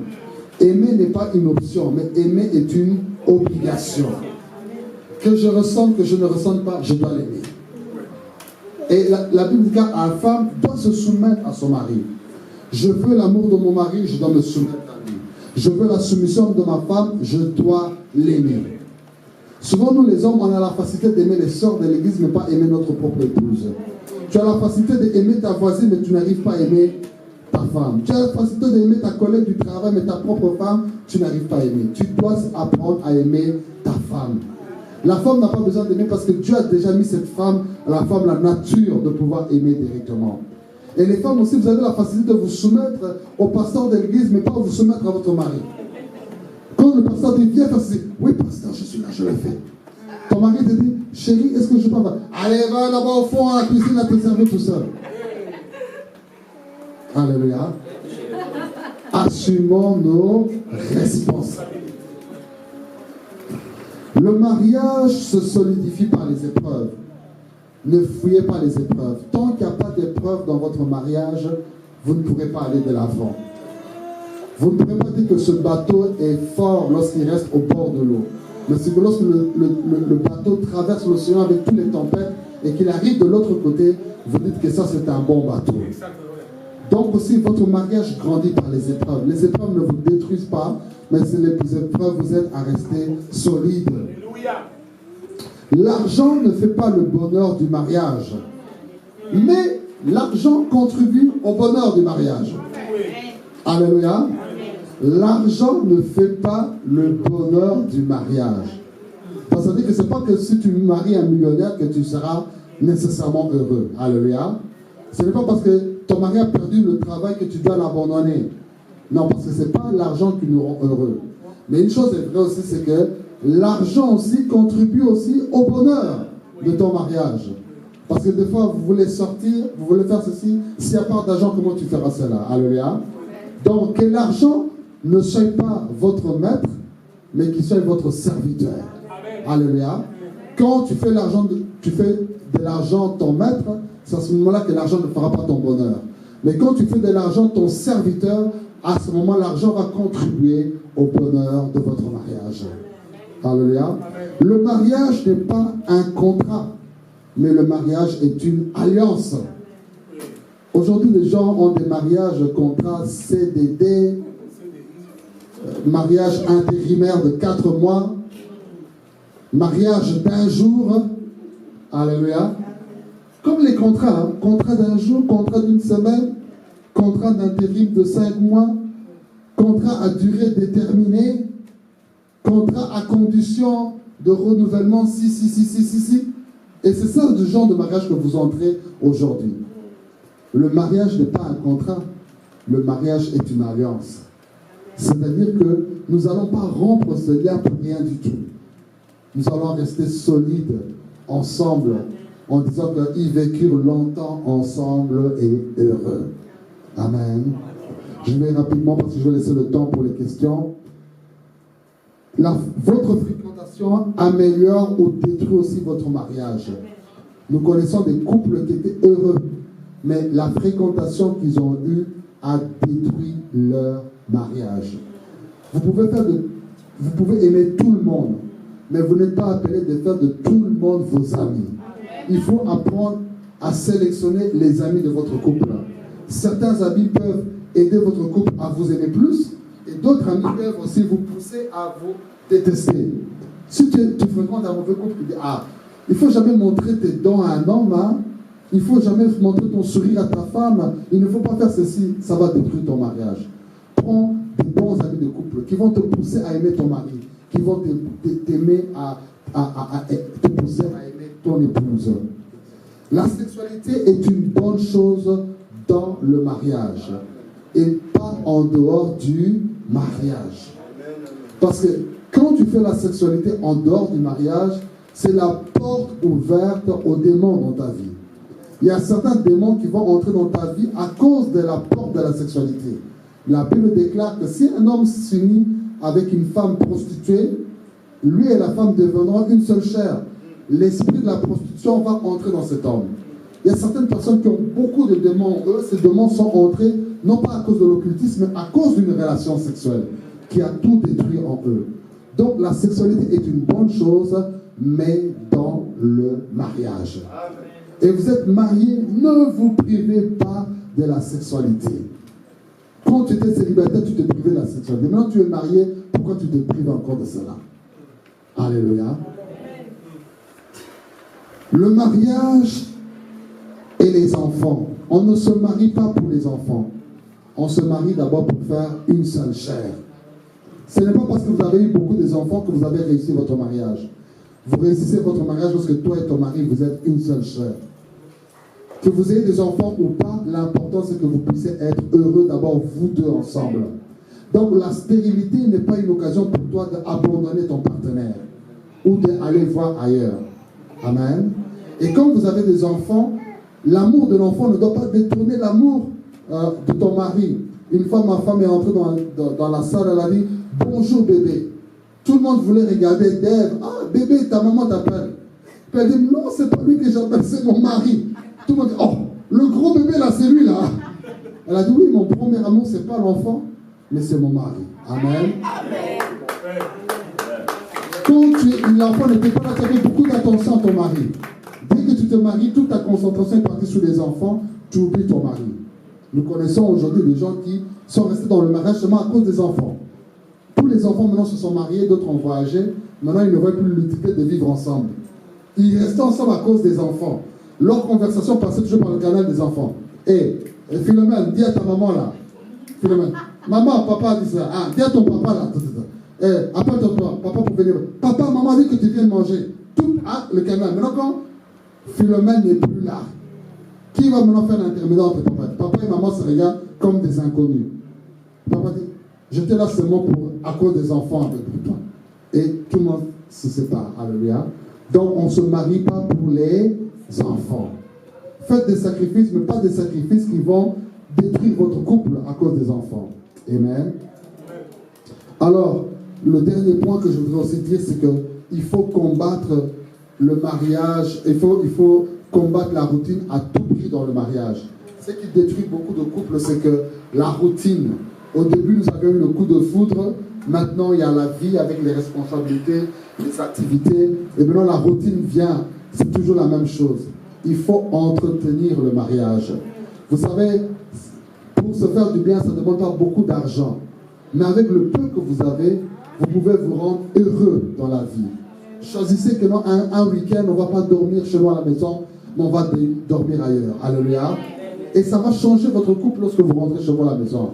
Aimer n'est pas une option, mais aimer est une obligation. Que je ressente, que je ne ressente pas, je dois l'aimer. Et la Bible dit qu'une femme doit se soumettre à son mari. Je veux l'amour de mon mari, je dois me soumettre à lui. Je veux la soumission de ma femme, je dois l'aimer. Souvent, nous les hommes, on a la facilité d'aimer les sœurs de l'église, mais pas aimer notre propre épouse. Tu as la facilité d'aimer ta voisine, mais tu n'arrives pas à aimer ta femme. Tu as la facilité d'aimer ta collègue du travail, mais ta propre femme, tu n'arrives pas à aimer. Tu dois apprendre à aimer ta femme. La femme n'a pas besoin d'aimer parce que Dieu a déjà mis cette femme, la femme, la nature de pouvoir aimer directement. Et les femmes aussi, vous avez la facilité de vous soumettre au pasteur de l'église, mais pas vous soumettre à votre mari. Quand le pasteur dit, viens faire ceci, oui pasteur, je suis là, je le fais. Ton mari te dit, chérie, est-ce que je peux faire? Allez, va là-bas au fond, à la cuisine, à te servir tout seul. Alléluia. Assumons nos responsabilités. Le mariage se solidifie par les épreuves. Ne fouillez pas les épreuves. Tant qu'il n'y a pas d'épreuve dans votre mariage, vous ne pourrez pas aller de l'avant. Vous ne pourrez pas dire que ce bateau est fort lorsqu'il reste au bord de l'eau. Mais c'est que lorsque le bateau traverse l'océan avec toutes les tempêtes et qu'il arrive de l'autre côté, vous dites que ça c'est un bon bateau. Donc aussi votre mariage grandit par les épreuves. Les épreuves ne vous détruisent pas, mais c'est les épreuves vous aident à rester solide. L'argent ne fait pas le bonheur du mariage, mais l'argent contribue au bonheur du mariage. Alléluia. L'argent ne fait pas le bonheur du mariage. Ça veut dire que ce n'est pas que si tu maries un millionnaire que tu seras nécessairement heureux. Alléluia. Ce n'est pas parce que ton mari a perdu le travail que tu dois l'abandonner. Non, parce que ce n'est pas l'argent qui nous rend heureux. Mais une chose est vraie aussi, c'est que l'argent aussi contribue aussi au bonheur de ton mariage. Parce que des fois, vous voulez sortir, vous voulez faire ceci. S'il n'y a pas d'argent, comment tu feras cela? Alléluia. Donc, que l'argent ne soit pas votre maître, mais qu'il soit votre serviteur. Alléluia. Quand tu fais de l'argent ton maître, c'est à ce moment-là que l'argent ne fera pas ton bonheur. Mais quand tu fais de l'argent ton serviteur, à ce moment, l'argent va contribuer au bonheur de votre mariage. Alléluia. Le mariage n'est pas un contrat, mais le mariage est une alliance. Aujourd'hui, les gens ont des mariages, contrats CDD, mariage intérimaire de 4 mois, mariage d'1 jour. Alléluia. Comme les contrats, hein, contrat d'1 jour, contrat d'1 semaine, contrat d'intérim de 5 mois, contrat à durée déterminée, contrat à condition de renouvellement, si. Et c'est ça le genre de mariage que vous entrez aujourd'hui. Le mariage n'est pas un contrat, le mariage est une alliance. C'est-à-dire que nous n'allons pas rompre ce lien pour rien du tout. Nous allons rester solides ensemble en disant qu'ils vécurent longtemps ensemble et heureux. Amen. Je vais rapidement, parce que je vais laisser le temps pour les questions. Votre fréquentation améliore ou détruit aussi votre mariage. Nous connaissons des couples qui étaient heureux, mais la fréquentation qu'ils ont eue a détruit leur mariage. Vous pouvez aimer tout le monde, mais vous n'êtes pas appelé de faire de tout le monde vos amis. Il faut apprendre à sélectionner les amis de votre couple. Certains amis peuvent aider votre couple à vous aimer plus, et d'autres amis peuvent aussi vous pousser à vous détester. Si tu fréquentes un mauvais couple, tu dis, il ne faut jamais montrer tes dents à un homme, hein? Il ne faut jamais montrer ton sourire à ta femme, il ne faut pas faire ceci, ça va détruire ton mariage. Prends des bons amis de couple qui vont te pousser à aimer ton mari, qui vont t'aimer te pousser à aimer ton épouse. La sexualité est une bonne chose dans le mariage et pas en dehors du mariage. Parce que quand tu fais la sexualité en dehors du mariage, c'est la porte ouverte aux démons dans ta vie. Il y a certains démons qui vont entrer dans ta vie à cause de la porte de la sexualité. La Bible déclare que si un homme s'unit avec une femme prostituée, lui et la femme deviendront une seule chair. L'esprit de la prostitution va entrer dans cet homme. Il y a certaines personnes qui ont beaucoup de démons en eux. Ces démons sont entrés non pas à cause de l'occultisme, mais à cause d'une relation sexuelle qui a tout détruit en eux. Donc la sexualité est une bonne chose, mais dans le mariage. Et vous êtes mariés, ne vous privez pas de la sexualité. Quand tu étais célibataire, tu te privais de la sexualité. Maintenant tu es marié, pourquoi tu te prives encore de cela? Alléluia. Le mariage et les enfants. On ne se marie pas pour les enfants. On se marie d'abord pour faire une seule chair. Ce n'est pas parce que vous avez eu beaucoup d'enfants que vous avez réussi votre mariage. Vous réussissez votre mariage parce que toi et ton mari, vous êtes une seule chair. Que vous ayez des enfants ou pas, l'important c'est que vous puissiez être heureux d'abord vous deux ensemble. Donc la stérilité n'est pas une occasion pour toi d'abandonner ton partenaire ou d'aller voir ailleurs. Amen. Et quand vous avez des enfants, l'amour de l'enfant ne doit pas détourner l'amour de ton mari. Une fois, ma femme est entrée dans la salle, elle a dit « Bonjour bébé ». Tout le monde voulait regarder Dave. « Ah bébé, ta maman t'appelle ». Puis elle dit « Non, c'est pas lui que j'appelle, c'est mon mari ». Tout le monde dit « Oh, le gros bébé là, c'est lui là ». Elle a dit « Oui, mon premier amour, c'est pas l'enfant, mais c'est mon mari ». Amen. Quand l'enfant n'était pas là, tu avais beaucoup d'attention à ton mari. Dès que tu te maries, toute ta concentration est partie sur les enfants, tu oublies ton mari. Nous connaissons aujourd'hui des gens qui sont restés dans le mariage seulement à cause des enfants. Tous les enfants maintenant se sont mariés, d'autres ont voyagé. Maintenant, ils ne voient plus l'utilité de vivre ensemble. Ils restaient ensemble à cause des enfants. Leur conversation passait toujours par le canal des enfants. Et Philomène, dis à ta maman là. Philomène, maman, papa dit ça. Dis à ton papa là. Appelle ton papa pour venir. Papa, maman dit que tu viens manger. Tout le canal. Maintenant, quand Philomène n'est plus là, qui va maintenant faire l'intermédiaire entre papa? Papa et maman se regardent comme des inconnus. Papa dit, j'étais là seulement à cause des enfants avec toi. Et tout le monde se sépare. Alléluia. Donc on ne se marie pas pour les enfants. Faites des sacrifices, mais pas des sacrifices qui vont détruire votre couple à cause des enfants. Amen. Alors, le dernier point que je voudrais aussi dire, c'est qu'il faut combattre le mariage, il faut combattre la routine à tout prix dans le mariage. Ce qui détruit beaucoup de couples, c'est que la routine, au début nous avions eu le coup de foudre, maintenant il y a la vie avec les responsabilités, les activités, et maintenant la routine vient, c'est toujours la même chose. Il faut entretenir le mariage. Vous savez, pour se faire du bien, ça ne demande pas beaucoup d'argent, mais avec le peu que vous avez, vous pouvez vous rendre heureux dans la vie. Choisissez que non, un week-end, on ne va pas dormir chez nous à la maison, mais on va dormir ailleurs. Alléluia. Et ça va changer votre couple lorsque vous rentrez chez vous à la maison.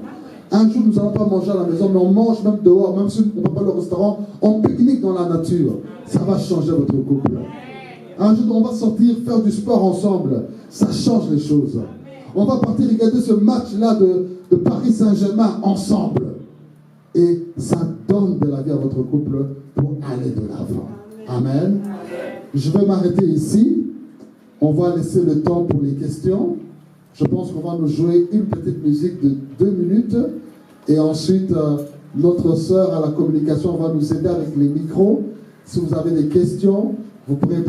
Un jour, nous n'allons pas manger à la maison, mais on mange même dehors, même si on ne va pas au restaurant, on pique-nique dans la nature. Ça va changer votre couple. Un jour, on va sortir faire du sport ensemble. Ça change les choses. On va partir regarder ce match-là de Paris Saint-Germain ensemble. et ça donne de la vie à votre couple pour aller de l'avant. Amen. Je vais m'arrêter ici. On va laisser le temps pour les questions. Je pense qu'on va nous jouer une petite musique de 2 minutes et ensuite notre sœur à la communication va nous aider avec les micros. Si vous avez des questions, vous pourrez